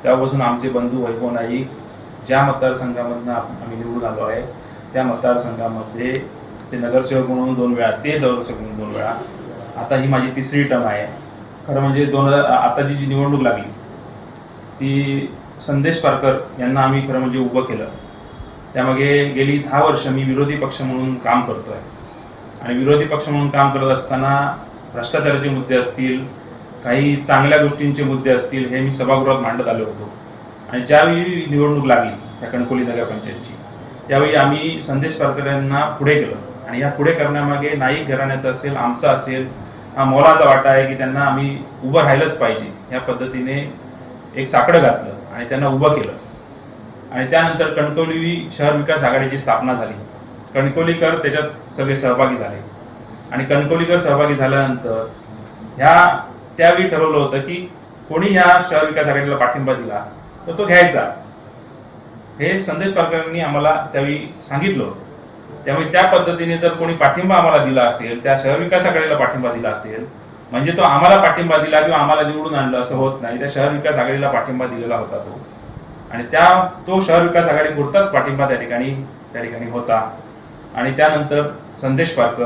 तेव्हापासून आमचे बंधू वैभव नाईक ज्या मतदारसंघामधनं आम्ही निवडून आलो आहे त्या मतदारसंघामध्ये ते नगरसेवक म्हणून 2 वेळा, ते नगरसेवक म्हणून 2 वेळा. आता ही माझी 3री टर्म आहे. खरं म्हणजे आताची जी निवडणूक लागली ती संदेश पारकर यांना आम्ही खरं म्हणजे उभं केलं. त्यामागे गेली 10 वर्ष मी विरोधी पक्ष म्हणून काम करतो आहे. आणि विरोधी पक्ष म्हणून काम करत असताना भ्रष्टाचाराचे मुद्दे असतील, काही चांगल्या गोष्टींचे मुद्दे असतील, हे मी सभागृहात मांडत आलो होतो. आणि ज्यावेळी निवडणूक लागली त्या कणकवली नगरपंचायतची त्यावेळी आम्ही संदेश पारकर यांना पुढे केलं. आणि या पुढे करण्यामागे नाईक घराण्याचा असेल, आमचा असेल, हा मोलाचा वाटा आहे की त्यांना आम्ही उभं राहिलंच पाहिजे या पद्धतीने एक साकडं घातलं आणि त्यांना उभं केलं. आणि त्यानंतर कणकवली शहर विकास आघाडीची स्थापना झाली. कणकवलीकर त्याच्यात सगळे सहभागी झाले. आणि कणकवलीकर सहभागी झाल्यानंतर त्यावेळी ठरवलं होतं की कोणी ह्या शहर विकास आघाडीला पाठिंबा दिला तर तो घ्यायचा. हे संदेश पारकरांनी आम्हाला त्यावेळी सांगितलं होतं. त्यामुळे त्या पद्धतीने जर कोणी पाठिंबा आम्हाला दिला असेल, त्या शहर विकास आघाडीला पाठिंबा दिला असेल, म्हणजे तो आम्हाला पाठिंबा दिला किंवा आम्हाला निवडून आणलं असं होत नाही. त्या शहर विकास आघाडीला पाठिंबा दिलेला होता तो. आणि तो शहर विकास आघाडी पुरताच पाठिंबा त्या ठिकाणी होता. आणि त्यानंतर संदेश पारकर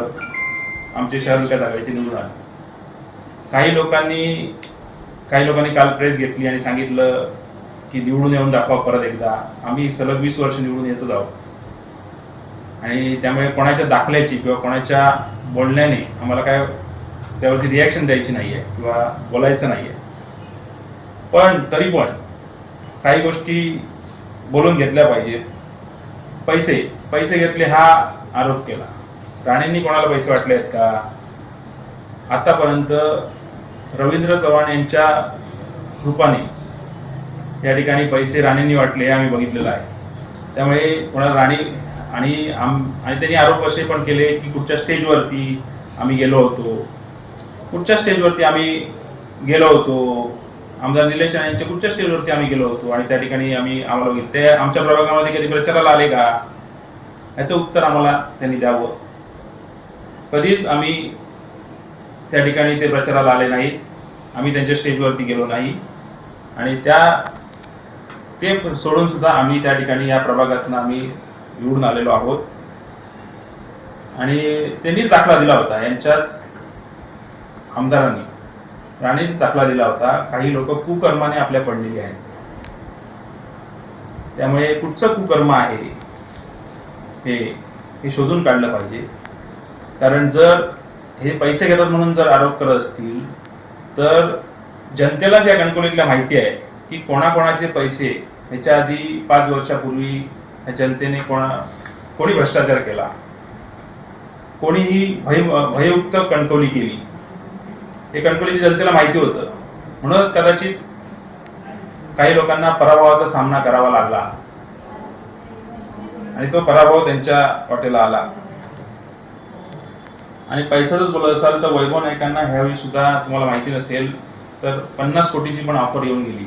आमचे शहर विकास आघाडीचे निवडून आले. काही लोकांनी काल प्रेस घेतली आणि सांगितलं की निवडून येऊन दाखवा परत एकदा. आम्ही सलग 20 वर्ष निवडून येतच आहोत. आणि त्यामुळे कोणाच्या दाखल्याची किंवा कोणाच्या बोलण्याने आम्हाला काय त्यावरती रिॲक्शन द्यायची नाही आहे किंवा बोलायचं नाही आहे. पण तरी पण काही गोष्टी बोलून घेतल्या पाहिजेत. पैसे घेतले हा आरोप केला. राणेंनी कोणाला पैसे वाटले आहेत का? आतापर्यंत रवींद्र चव्हाण यांच्या रूपानेच या ठिकाणी पैसे राणेंनी वाटले हे आम्ही बघितलेलं आहे. त्यामुळे कोणाला राणे आणि त्यांनी आरोप असे पण केले की कुठच्या स्टेजवरती आम्ही गेलो होतो, आमदार निलेश राणे यांच्या कुठच्या स्टेजवरती आम्ही गेलो होतो आणि त्या ठिकाणी आम्हाला बघितलं. ते आमच्या प्रभागामध्ये कधी प्रचाराला आले का याचं उत्तर आम्हाला त्यांनी द्यावं. कधीच आम्ही त्या ठिकाणी ते प्रचाराला आले नाहीत. आम्ही त्यांच्या स्टेजवरती गेलो नाही आणि ते सोडून सुद्धा आम्ही त्या ठिकाणी या प्रभागातून आम्ही निवडून आलेलो आहोत आणि त्यांनीच दाखला दिला होता, यांच्याच आमदारांनी राणेंनी दाखला दिला होता. काही लोक कुकर्माने आपल्या पडलेली आहेत. त्यामुळे कुठचं कुकर्म आहे हे शोधून काढलं पाहिजे. कारण जर हे पैसे घेतात म्हणून जर आरोप करत असतील तर जनतेलाच या कणकवलीतल्या माहिती आहे की कोणाकोणाचे पैसे ह्याच्या आधी 5 वर्षापूर्वी जनतेने कोणी भ्रष्टाचार केला, कोणीही भययुक्त कणकवली केली, हे कणकवलीच्या जनतेला माहिती होतं. म्हणूनच कदाचित काही लोकांना पराभवाचा सामना करावा लागला आणि तो पराभव त्यांच्या वाटेला आला. आणि पैशाचंच बोलत असाल तर वैभव नाईकांना ह्यावेळी सुद्धा तुम्हाला माहिती नसेल तर 50 कोटीची पण ऑफर येऊन गेली,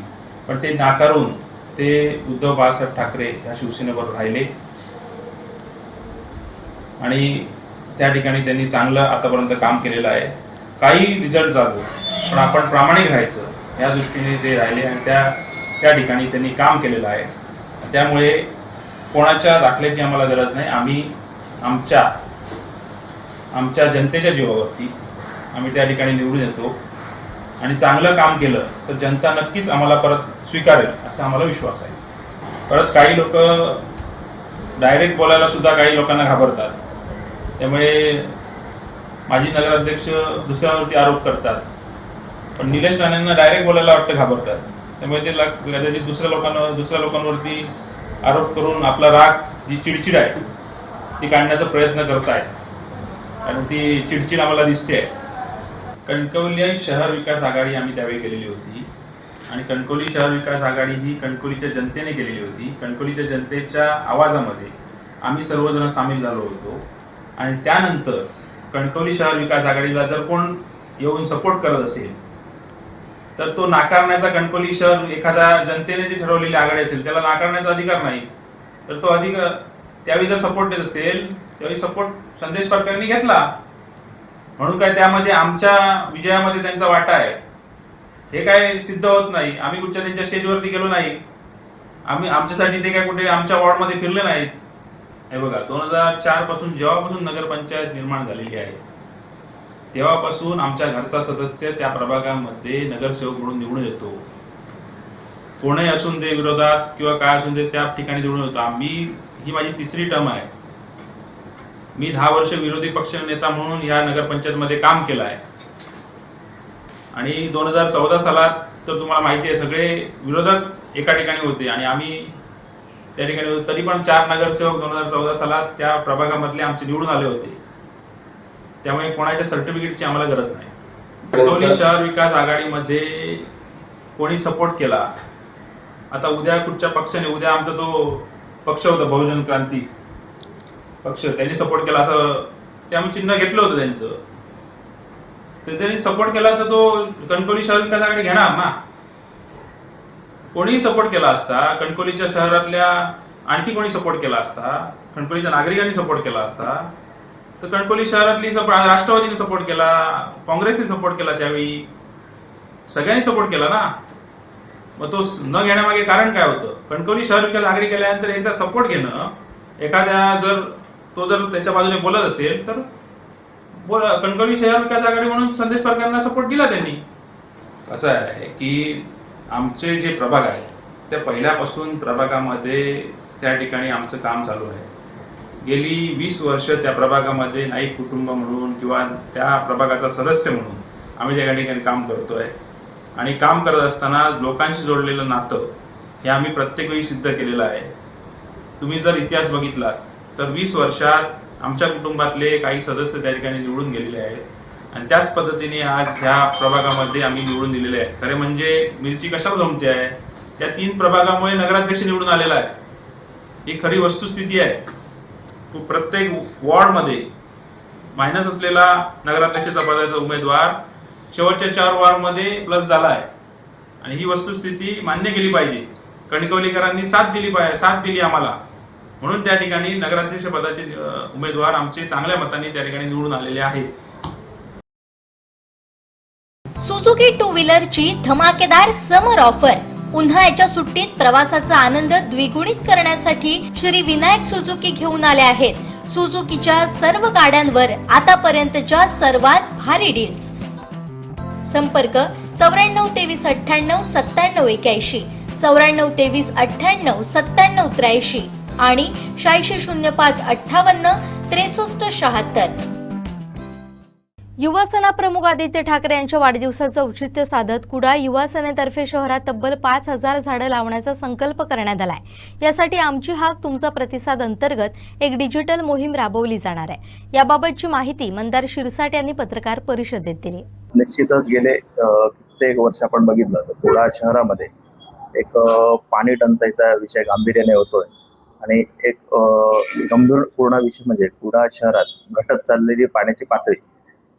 पण ते नाकारून ते उद्धव बाळासाहेब ठाकरे या शिवसेनेबरोबर राहिले आणि त्या ठिकाणी त्यांनी चांगलं आतापर्यंत काम केलेलं आहे. काही रिझल्ट जागो पण आपण प्रामाणिक राहायचं या दृष्टीने ते राहिले आणि त्या ठिकाणी त्यांनी काम केलेलं आहे. त्यामुळे कोणाच्या दाखल्याची आम्हाला गरज नाही. आम्ही आमच्या जनतेच्या जीवावरती आम्ही त्या ठिकाणी निवडून येतो आणि चांगलं काम केलं तर जनता नक्कीच आम्हाला परत स्वीकारेल असा आम्हाला विश्वास आहे. परत काही लोक डायरेक्ट बोलायला सुद्धा काही लोकांना घाबरतात. त्यामुळे माजी नगराध्यक्ष दुसऱ्यांवरती आरोप करतात, पण निलेश राणेंना डायरेक्ट बोलायला वाटतं घाबरतात. त्यामुळे ते कदाचित दुसऱ्या लोकांवरती आरोप करून आपला राग, जी चिडचिड आहे ती काढण्याचा प्रयत्न करतायत आणि ती चिडचिड आम्हाला दिसते. कणकवली शहर विकास आघाडी आम्ही त्यावेळी केलेली होती आणि कणकवली शहर विकास आघाडी ही कणकवलीच्या जनतेने केलेली होती. कणकवलीच्या जनतेच्या आवाजामध्ये आम्ही सर्वजण सामील झालो होतो आणि त्यानंतर कणकवली शहर विकास आघाडीला जर कोण येऊन सपोर्ट करत असेल तर तो नाकारण्याचा, कणकवली शहर एखाद्या जनतेने जी ठरवलेली आघाडी असेल त्याला नाकारण्याचा अधिकार नाही. तर तो अधिकार त्यावेळी जर सपोर्ट देत असेल त्यावेळी सपोर्ट संदेश पारकरांनी घेतला म्हणून काय त्यामध्ये आमच्या विजयामध्ये त्यांचा वाटा आहे हे काय सिद्ध होत नाही. आम्ही कुठच्या त्यांच्या स्टेजवरती गेलो नाही, आमच्यासाठी ते काय कुठे आमच्या वॉर्डमध्ये फिरले नाहीत. हे बघा, 2004 पासून जेव्हापासून नगरपंचायत निर्माण झालेली आहे तेव्हापासून आमच्या घरचा सदस्य त्या प्रभागामध्ये नगरसेवक म्हणून निवडून येतो. कोणीही असून दे विरोधात किंवा काय असून दे त्या ठिकाणी निवडून येतो. ही माझी 3री टर्म आहे. मी 10 वर्ष विरोधी पक्ष नेता म्हणून या नगरपंचायतमध्ये काम केलं आहे आणि 2014 सालात तर तुम्हाला माहिती आहे सगळे विरोधक एका ठिकाणी होते आणि आम्ही त्या ठिकाणी होतो. तरी पण 4 नगरसेवक 2014 सालात त्या प्रभागामधले आमचे निवडून आले होते. त्यामुळे कोणाच्या सर्टिफिकेटची आम्हाला गरज नाही. कणकवली शहर विकास आघाडीमध्ये कोणी सपोर्ट केला, आता उद्या कुठच्या पक्षाने, उद्या आमचा तो पक्ष होता बहुजन क्रांती पक्ष, त्यांनी सपोर्ट केला असं ते आम्ही चिन्ह घेतलं होतं त्यांचं, तर त्यांनी सपोर्ट केला तर तो कणकवली शहर विकास आघाडी घेणार ना. कोणीही सपोर्ट केला असता, कणकवलीच्या शहरातल्या आणखी कोणी सपोर्ट केला असता, कणकवलीच्या नागरिकांनी सपोर्ट केला असता तर कणकवली शहरातली राष्ट्रवादीने सपोर्ट केला, काँग्रेसने सपोर्ट केला, त्यावेळी सगळ्यांनी सपोर्ट केला ना. मग तो न घेण्यामागे कारण काय होतं? कणकवली शहर विकास आघाडी केल्यानंतर एकदा सपोर्ट घेणं, एखाद्या तो जर त्याच्या बाजूने बोलत असेल तर कणकवली शहर विकास आघाडी म्हणून संदेश पारकरांना सपोर्ट दिला त्यांनी. असं आहे की आमचे जे प्रभाग आहेत त्या पहिल्यापासून प्रभागामध्ये त्या ठिकाणी आमचं काम चालू आहे. गेली 20 वर्ष त्या प्रभागामध्ये नाईक कुटुंब म्हणून किंवा त्या प्रभागाचा सदस्य म्हणून आम्ही त्या ठिकाणी काम करतोय आणि काम करत असताना लोकांशी जोडलेलं नातं हे आम्ही प्रत्येक वेळी सिद्ध केलेलं आहे. तुम्ही जर इतिहास बघितला तर 20 वर्षात आमच्या कुटुंबातले काही सदस्य त्या ठिकाणी निवडून गेलेले आहेत आणि त्याच पद्धतीने आज ह्या प्रभागामध्ये आम्ही निवडून दिलेले आहे. खरे म्हणजे मिरची कशाला जमते आहे, त्या 3 प्रभागामुळे नगराध्यक्ष निवडून आलेला आहे. ही खरी वस्तुस्थिती आहे. तो प्रत्येक वॉर्डमध्ये मायनस असलेला नगराध्यक्षाचा पदाचा उमेदवार शेवटच्या 4 वॉर्डमध्ये प्लस झाला आहे आणि ही वस्तुस्थिती मान्य केली पाहिजे. कणकवलीकरांनी साथ दिली आम्हाला, म्हणून त्या ठिकाणी नगराध्यक्ष पदाचे उमेदवार आमचे चांगल्या मतांनी त्या ठिकाणी निवडून आलेले आहेत. सुझुकी टू व्हीलरची धमाकेदार समर ऑफर. उन्हाळ्याच्या सुट्टीत प्रवासाचा आनंद द्विगुणित करण्यासाठी श्री विनायक सुझुकी घेऊन आले आहेत सुझुकीच्या सर्व गाड्यांवर आतापर्यंतच्या सर्वात भारी डील्स. संपर्क 9423989781, 9423989783 आणि 8605586376. युवासेना प्रमुख आदित्य ठाकरे यांच्या वाढदिवसाचं औचित्य साधत कुडाळ युवा सेनेतर्फे शहरात तब्बल 5000 झाडं लावण्याचा संकल्प करण्यात आलाय. यासाठी आमची हाक तुमचा प्रतिसाद अंतर्गत एक डिजिटल मोहीम राबवली जाणार आहे. याबाबतची माहिती मंदार शिरसाट यांनी पत्रकार परिषदेत दिली. निश्चितच गेले कित्येक वर्ष आपण बघितलं तर कुडाळ शहरामध्ये एक पाणी टंचाईचा विषय गांभीर्याने होतोय आणि एक गंभीरपूर्ण विषय म्हणजे कुडाळ शहरात घटत चाललेली पाण्याची पातळी.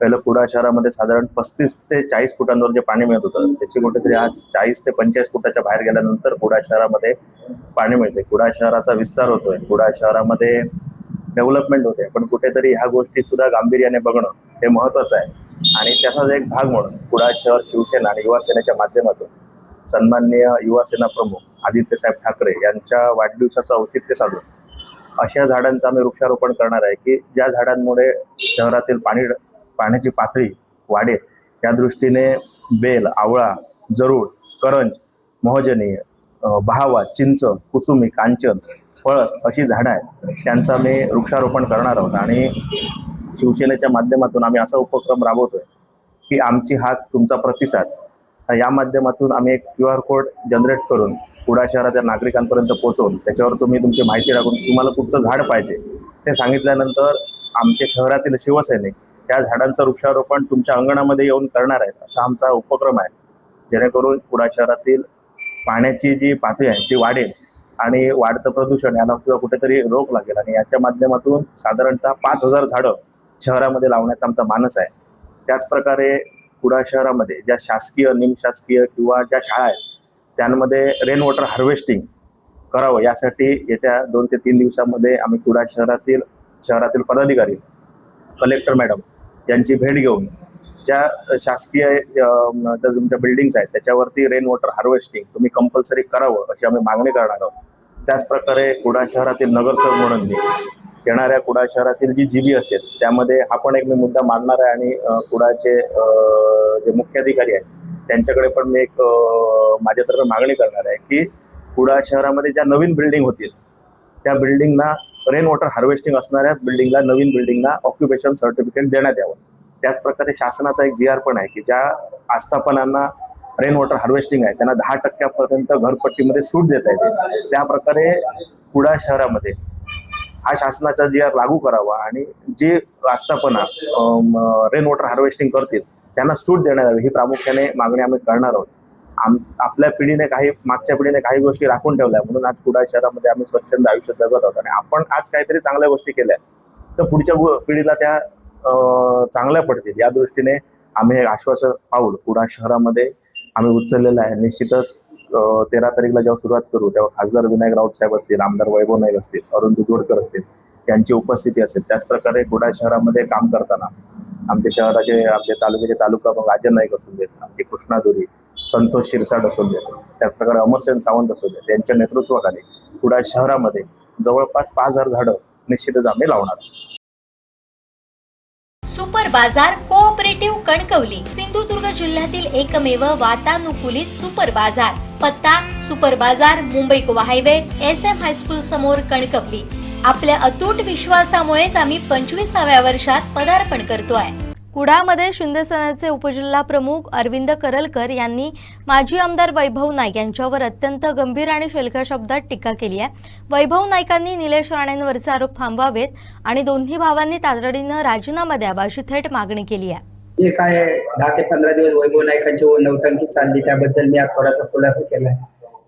पहिलं कुडाळ शहरामध्ये साधारण 35 ते 40 फुटांवर जे पाणी मिळत होतं त्याची कुठेतरी आज 40 ते 45 फुटाच्या बाहेर गेल्यानंतर कुडाळ शहरामध्ये पाणी मिळते. कुडाळ शहराचा विस्तार होतोय, कुडाळ शहरामध्ये डेव्हलपमेंट होते, पण कुठेतरी ह्या गोष्टी सुद्धा गांभीर्याने बघणं हे महत्वाचं आहे. आणि त्याचाच एक भाग म्हणून कुडाळ शहर शिवसेना आणि युवा सेनेच्या माध्यमातून सन्माननीय युवा सेना प्रमुख आदित्य साहेब ठाकरे यांच्या वाढदिवसाचं औचित्य साधून अशा झाडांचं आम्ही वृक्षारोपण करणार आहे की ज्या झाडांमुळे शहरातील पाण्याची पातळी वाढेल. त्या दृष्टीने बेल, आवळा, जरूड, करंज, मोहजनी, बहावा, चिंच, कुसुमी, कांचन, पळस अशी झाडं आहेत, त्यांचं आम्ही वृक्षारोपण करणार आहोत. आणि शिवसेनेच्या माध्यमातून आम्ही असा उपक्रम राबवतोय की आमची हाक तुमचा प्रतिसाद या माध्यमातून आम्ही एक QR कोड जनरेट करून कुडाळ शहराच्या नागरिकांपर्यंत पोहोचवून त्याच्यावर तुम्ही तुमची माहिती टाकून तुम्हाला कुठचं झाड पाहिजे ते सांगितल्यानंतर आमचे शहरातील शिवसैनिक त्या झाडांचं वृक्षारोपण तुमच्या अंगणामध्ये येऊन करणार आहेत. असा आमचा उपक्रम आहे, जेणेकरून कुडाळ शहरातील पाण्याची जी पातळी आहे ती वाढेल आणि वाढतं प्रदूषण याला सुद्धा कुठेतरी रोख लागेल. आणि याच्या माध्यमातून साधारणतः 5000 झाडं शहरामध्ये लावण्याचा आमचा मानस आहे. त्याचप्रकारे कुडाळ शहरामध्ये ज्या शासकीय, निमशासकीय किंवा ज्या शाळा आहेत त्यांमध्ये रेन वॉटर हार्वेस्टिंग करावं यासाठी येत्या 2 ते 3 दिवसामध्ये आम्ही कुडाळ शहरातील पदाधिकारी, कलेक्टर मॅडम यांची भेट घेऊन ज्या शासकीय तुमच्या बिल्डिंग्स आहेत त्याच्यावरती रेन वॉटर हार्वेस्टिंग तुम्ही कंपल्सरी करावं अशी आम्ही मागणी करणार आहोत. त्याचप्रकारे कुडाळ शहरातील नगरसेवक म्हणून मी येणाऱ्या कुडाळ शहरातील जी GB असेल त्यामध्ये हा पण एक मी मुद्दा मांडणार आहे. आणि कुडाळचे जे मुख्याधिकारी आहेत त्यांच्याकडे पण मी एक माझ्यातर्फे मागणी करणार आहे की कुडाळ शहरामध्ये ज्या नवीन बिल्डिंग होतील त्या बिल्डिंगना रेन वॉटर हार्वेस्टिंग असणाऱ्या बिल्डिंगला, नवीन बिल्डिंगला ऑक्युपेशन सर्टिफिकेट देण्यात यावं. त्याचप्रकारे शासनाचा एक GR पण आहे की ज्या आस्थापनांना रेन वॉटर हार्वेस्टिंग आहे त्यांना 10% घरपट्टीमध्ये सूट देता येते. त्या प्रकारे कुडाळ शहरामध्ये हा शासनाचा GR लागू करावा आणि जे आस्थापना रेन वॉटर हार्वेस्टिंग करतील त्यांना सूट देण्यात यावी ही प्रामुख्याने मागणी आम्ही करणार आहोत. आपल्या मागच्या पिढीने काही गोष्टी राखून ठेवल्या म्हणून आज कुडाळ शहरामध्ये आम्ही स्वच्छंद आयुष्य जगत आहोत. आणि आपण आज काहीतरी चांगल्या गोष्टी केल्या तर पुढच्या पिढीला त्या चांगल्या पडतील या दृष्टीने आम्ही एक आश्वासन पाऊल कुडाळ शहरामध्ये आम्ही उचललेलं आहे. निश्चितच 13 तारीखला जेव्हा सुरुवात करू तेव्हा खासदार विनायक राऊत साहेब असतील, आमदार वैभव नाईक असतील, अरुण दुधवडकर असतील यांची उपस्थिती असेल. त्याचप्रकारे कुडाळ शहरामध्ये काम करताना आमचे तालुक्याचे तालुका मग राजन नाईक असू देत, आमचे कृष्णाधुरी, संतोष शिरसाट असू देत, त्याचप्रकारे अमरसेन सावंत असू देत, यांच्या नेतृत्वाखाली कुडाळ शहरामध्ये जवळपास 5000 झाडं निश्चितच आम्ही लावणार. सुपर बाजार कोऑपरेटिव्ह कणकवली, सिंधुदुर्ग जिल्ह्यातील एकमेव वातानुकूलित सुपर बाजार. पत्ता सुपर बाजार, Mumbai Goa highway, SM high school समोर, कणकवली. आपल्या अतूट विश्वासामुळेच आम्ही 25व्या वर्षात पदार्पण करतोय. कुडाळमध्ये शिंदे सेनेचे उपजिल्हा प्रमुख अरविंद करलकर यांनी माजी आमदार वैभव नाईक यांच्यावर अत्यंत गंभीर आणि शेलका शब्दात टीका केली आहे. वैभव नाईकांनी निलेश राणेंवरचे आरोप थांबवावेत आणि दोन्ही भावांनी तातडीनं राजीनामा द्यावा अशी थेट मागणी केली आहे. जे काय 10 ते 15 दिवस वैभव नाईकांची नौटंकी चालली त्याबद्दल मी आज थोडासा खुलासा केलाय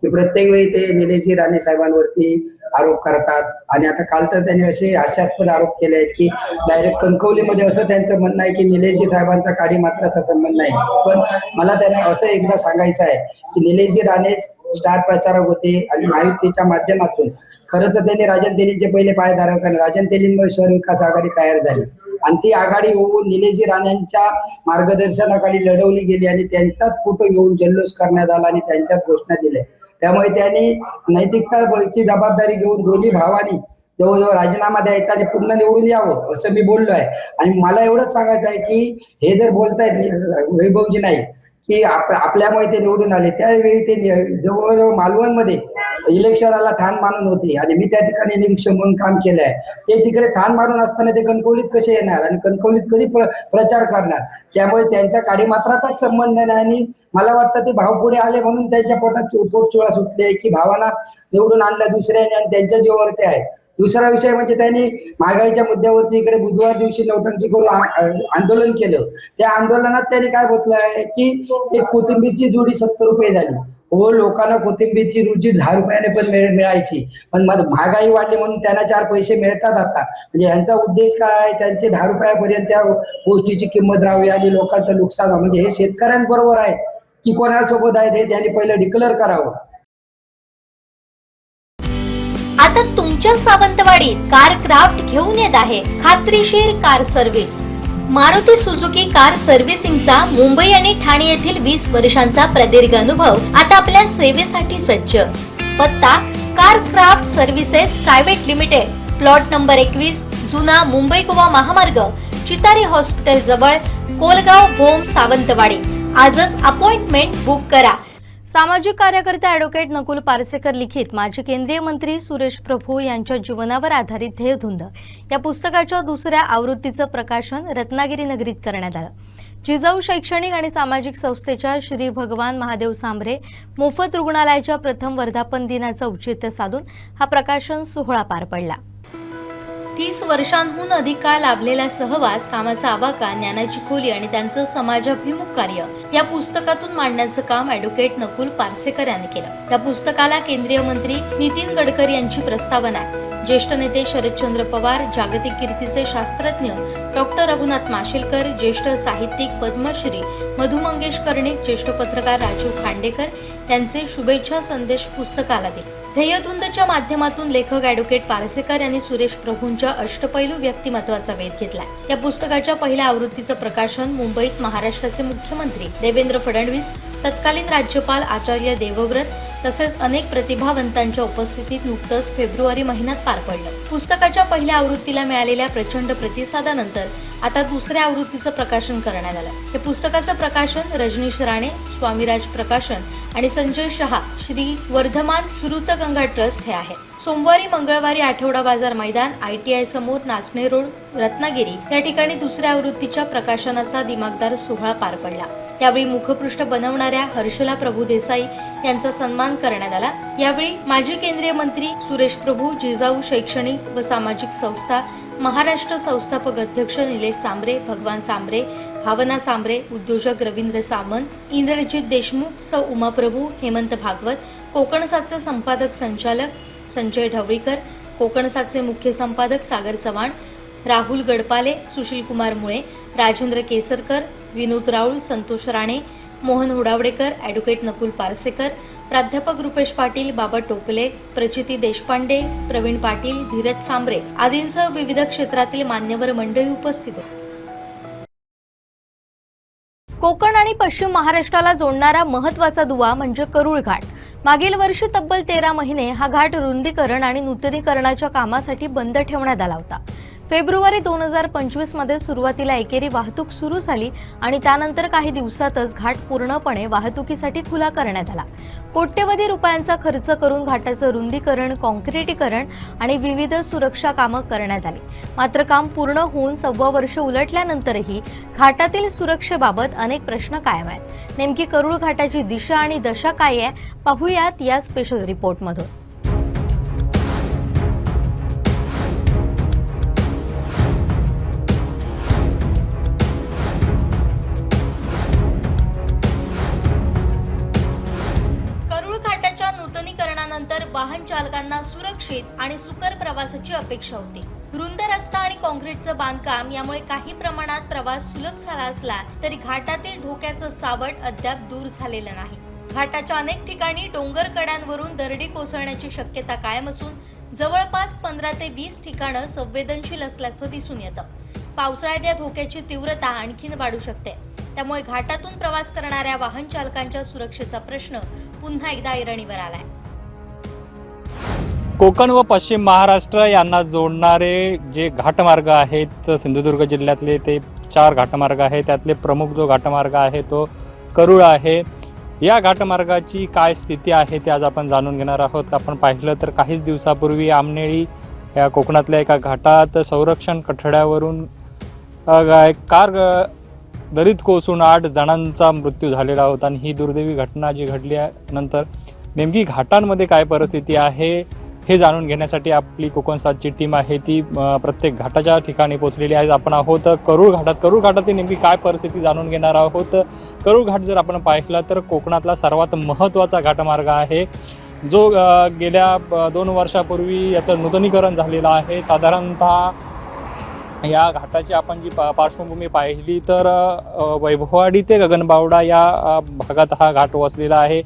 की प्रत्येक वेळी ते निलेशजी राणे साहेबांवरती आरोप करतात. आणि आता काल तर त्यांनी असे हास्यास्पद आरोप केले आहेत की डायरेक्ट कणकवलीमध्ये असं त्यांचं म्हणणं आहे की निलेशजी साहेबांचा काडी मात्राचा संबंध नाही. पण मला त्यांना असं एकदा सांगायचं आहे की निलेशजी राणे स्टार प्रचारक होते आणि महायुतीच्या माध्यमातून खरंच त्यांनी राजन तेलींचे पहिले पायधारक आणि राजन तेलींमुळे शहर विकास आघाडी तयार झाली. आणि ती आघाडी होऊन निलेशजी राणेंच्या मार्गदर्शनाखाली लढवली गेली आणि त्यांचाच फोटो घेऊन जल्लोष करण्यात आला आणि त्यांच्याच घोषणा दिल्या. त्यामुळे त्यांनी नैतिकताची जबाबदारी घेऊन दोन्ही भावांनी जवळजवळ राजीनामा द्यायचा आणि पुन्हा निवडून यावं असं मी बोललो आहे. आणि मला एवढंच सांगायचं आहे की हे जर बोलतायत वैभवजी नाही की आपल्यामुळे ते निवडून आले, त्यावेळी ते जवळजवळ मालवणमध्ये इलेक्शनाला ठाण मानून होते आणि मी त्या ठिकाणी निरीक्षक म्हणून काम केलं आहे. ते तिकडे ठाण मानून असताना ते कणकवलीत कसे येणार आणि कणकवलीत कधी प्रचार करणार? त्यामुळे त्यांच्या काडीमात्राचाच संबंध नाही आणि मला वाटतं ते भाव पुढे आले म्हणून त्यांच्या पोटात पोटचुळा सुटले की भावांना निवडून आणलं दुसऱ्याने आणि त्यांच्या जीवावर ते आहे. दुसरा विषय म्हणजे त्यांनी महागाईच्या मुद्द्यावरती इकडे बुधवार दिवशी नौटंकी करून आंदोलन केलं. त्या आंदोलनात त्यांनी काय म्हटलं आहे की एक कोथिंबीरची जुडी 70 रुपये झाली. हो, लोकांना कोथिंबीरची रुची 10 रुपयाने पण मिळायची, पण महागाई वाढली म्हणून त्यांना 4 पैसे मिळतात आता. म्हणजे यांचा उद्देश काय? त्यांचे 10 रुपयापर्यंत त्या गोष्टीची किंमत राहावी आणि लोकांचं नुकसान. म्हणजे हे शेतकऱ्यांबरोबर आहे की कोणासोबत आहे हे त्यांनी पहिलं डिक्लेअर करावं. आता तुमच्या सावंतवाडीत कार क्राफ्ट घेऊन येत आहे खात्रीशीर car service. Maruti Suzuki car सर्व्हिसिंगचा मुंबई आणि ठाणे येथील 20 वर्षांचा प्रदीर्घ अनुभव आता आपल्या सेवेसाठी सज्ज. पत्ता car craft services private limited, plot number 21, जुना मुंबई गोवा महामार्ग, चितारी हॉस्पिटल जवळ, कोलगाव भोम, सावंतवाडी. आजच अपॉइंटमेंट बुक करा. सामाजिक कार्यकर्ते ॲडव्होकेट नकुल पारसेकर लिखित माजी केंद्रीय मंत्री सुरेश प्रभू यांच्या जीवनावर आधारित ध्येयधुंद या पुस्तकाच्या दुसऱ्या आवृत्तीचं प्रकाशन रत्नागिरी नगरीत करण्यात आलं. जिजाऊ शैक्षणिक आणि सामाजिक संस्थेच्या श्री भगवान महादेव सांभरे मोफत रुग्णालयाच्या प्रथम वर्धापन दिनाचं औचित्य साधून हा प्रकाशन सोहळा पार पडला. 30 वर्षांहून अधिक काळ लाभलेला सहवास, कामाचा आवाका, ज्ञानाची खोली आणि त्यांचं समाजाभिमुख कार्य या पुस्तकातून मांडण्याचं काम ॲडव्होकेट नकुल पारसेकर यांनी केलं. या पुस्तकाला केंद्रीय मंत्री नितीन गडकरी यांची प्रस्तावना आहे. ज्येष्ठ नेते शरदचंद्र पवार, जागतिक कीर्तीचे शास्त्रज्ञ डॉक्टर रघुनाथ माशेलकर, ज्येष्ठ साहित्यिक पद्मश्री मधु मंगेश कर्णिक, ज्येष्ठ पत्रकार राजीव खांडेकर यांचे शुभेच्छा संदेश पुस्तकाला दिले. ध्येयधुंदच्या माध्यमातून लेखक ॲडव्होकेट पारसेकर यांनी सुरेश प्रभूंच्या अष्टपैलू व्यक्तिमत्वाचा वेध घेतला. या पुस्तकाच्या पहिल्या आवृत्तीचं प्रकाशन मुंबईत महाराष्ट्राचे मुख्यमंत्री देवेंद्र फडणवीस, तत्कालीन राज्यपाल आचार्य देवव्रत तसेच अनेक प्रतिभावंतांच्या उपस्थितीत नुकतंच फेब्रुवारी महिन्यात पार पडलं. पुस्तकाच्या पहिल्या आवृत्तीला मिळालेल्या प्रचंड प्रतिसादानंतर आता दुसऱ्या आवृत्तीचं प्रकाशन करण्यात आलं. हे पुस्तकाचं प्रकाशन रजनीश राणे, स्वामीराज प्रकाशन आणि संजय शहा, श्री वर्धमान श्रुतगंगा ट्रस्ट हे आहे. सोमवारी, मंगळवारी आठवडा बाजार मैदान, ITI समोर, नाचणे रोड, रत्नागिरी या ठिकाणी दुसऱ्या आवृत्तीच्या प्रकाशनाचा दिमागदार सोहळा पार पडला. यावेळी मुखपृष्ठ बनवणाऱ्या हर्षला प्रभू देसाई यांचा सन्मान करण्यात आला. यावेळी माजी केंद्रीय मंत्री सुरेश प्रभू, जिजाऊ शैक्षणिक व सामाजिक संस्था महाराष्ट्र संस्थापक अध्यक्ष निलेश सांभरे, भगवान सांभरे, भावना सांभरे, उद्योजक रवींद्र सामंत, इंद्रजित देशमुख, सौ उमा प्रभू, हेमंत भागवत, कोकणसाचे संपादक संचालक संजय ढवळीकर, कोकणसाचे मुख्य संपादक सागर चव्हाण, राहुल गडपाले, सुशील कुमार मुळे, राजेंद्र केसरकर, विनोद राऊळ, संतोष राणे, मोहन हुडावडेकर, ॲडव्होकेट नकुल पारसेकर, प्राध्यापक रुपेश पाटील, बाबा टोपले, प्रचिती देशपांडे, प्रवीण पाटील, धीरज सांभरे आदींसह विविध क्षेत्रातील मान्यवर मंडळी उपस्थित होते. कोकण आणि पश्चिम महाराष्ट्राला जोडणारा महत्त्वाचा दुवा म्हणजे करूळ घाट. मागील वर्षी तब्बल 13 महिने हा घाट रुंदीकरण आणि नूतनीकरणाच्या कामासाठी बंद ठेवण्यात आला होता. फेब्रुवारी 2025 मध्ये सुरुवातीला एकेरी वाहतूक सुरू झाली आणि त्यानंतर काही दिवसातच घाट पूर्णपणे वाहतुकीसाठी खुला करण्यात आला. कोट्यवधी रुपयांचा खर्च करून घाटाचं रुंदीकरण, काँक्रिटीकरण आणि विविध सुरक्षा कामं करण्यात आली. मात्र काम पूर्ण होऊन 1.25 वर्ष उलटल्यानंतरही घाटातील सुरक्षेबाबत अनेक प्रश्न कायम आहेत. नेमकी करूळ घाटाची दिशा आणि दशा काय आहे पाहूयात या स्पेशल रिपोर्टमधून. वाहन चालकांना सुरक्षित आणि सुकर प्रवासाची अपेक्षा होती. रुंद रस्ता आणि काँक्रीटचं बांधकाम यामुळे काही प्रमाणात प्रवास सुलभ झाला असला तरी घाटातील धोक्याचं सावट अद्याप दूर झालेलं नाही. घाटाच्या अनेक ठिकाणी डोंगर कड्यांवरून दरडी कोसळण्याची शक्यता कायम असून जवळपास 15 ते 20 ठिकाणं संवेदनशील असल्याचं दिसून येतं. पावसाळ्यात या धोक्याची तीव्रता आणखीन वाढू शकते. त्यामुळे घाटातून प्रवास करणाऱ्या वाहन चालकांच्या सुरक्षेचा प्रश्न पुन्हा एकदा ऐरणीवर आलाय. कोकण व पश्चिम महाराष्ट्र यांना जोडणारे जे घाटमार्ग आहेत सिंधुदुर्ग जिल्ह्यातले ते 4 घाटमार्ग आहेत. त्यातले प्रमुख जो घाटमार्ग आहे तो करूळ आहे. या घाटमार्गाची काय स्थिती आहे ते आज आपण जाणून घेणार आहोत. आपण पाहिलं तर काहीच दिवसापूर्वी आमनेरी या कोकणातल्या एका घाटात संरक्षण कठड्यावरून कार दरीत कोसळून 8 जणांचा मृत्यू झालेला होता. आणि ही दुर्दैवी घटना जी घडल्यानंतर नेमकी घाटांमध्ये काय परिस्थिती आहे हे जाणून घेण्यासाठी आपली कोकण 7ची टीम आहे ती प्रत्येक घाटाच्या ठिकाणी पोहोचलेली आहे. आपण आहोत करूळ घाटात. करूळ घाटातील नेमकी काय परिस्थिती जाणून घेणार आहोत. करूळ घाट जर आपण पाहिला तर कोकणातला सर्वात महत्त्वाचा घाटमार्ग आहे जो गेल्या 2 वर्षापूर्वी याचं नूतनीकरण झालेलं आहे. साधारणतः या घाटाची आपण जी पार्श्वभूमी पाहिली तर वैभववाडी ते गगनबावडा या भागात हा घाट वसलेला आहे.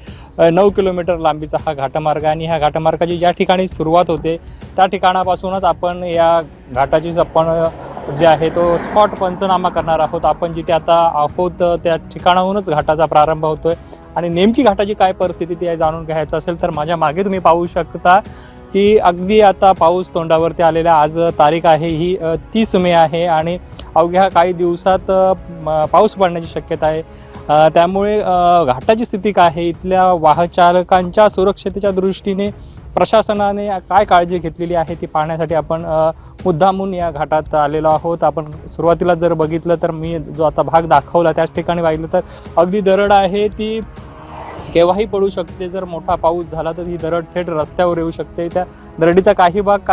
9 किलोमीटर लांबीचा हा घाटमार्ग आणि ह्या घाटमार्गाची ज्या ठिकाणी सुरुवात होते त्या ठिकाणापासूनच आपण या घाटाची आपण जे आहे तो स्पॉट पंचनामा करणार आहोत. आपण जिथे आता आहोत त्या ठिकाणाहूनच घाटाचा प्रारंभ होतोय आणि नेमकी घाटाची काय परिस्थिती ती जाणून घ्यायचं असेल तर माझ्या मागे तुम्ही पाहू शकता की अगदी आता पाऊस तोंडावरती आलेला. आज तारीख आहे ही 30 मे आहे आणि अवघ्या काही दिवसात पाऊस पडण्याची शक्यता आहे. त्यामुळे घाटाची स्थिती काय आहे, इथल्या वाहन चालकांच्या सुरक्षतेच्या दृष्टीने प्रशासनाने काय काळजी घेतलेली आहे ती पाहण्यासाठी आपण मुद्दामून या घाटात आलेलो आहोत. आपण सुरुवातीला जर बघितलं तर मी जो आता भाग दाखवला त्याच ठिकाणी पाहिलं तर अगदी दरड आहे ती केव्हाही पडू शकते. जर मोठा पाऊस झाला तर ही दरड थेट रस्त्यावर येऊ शकते. त्या दरडीचा काही भाग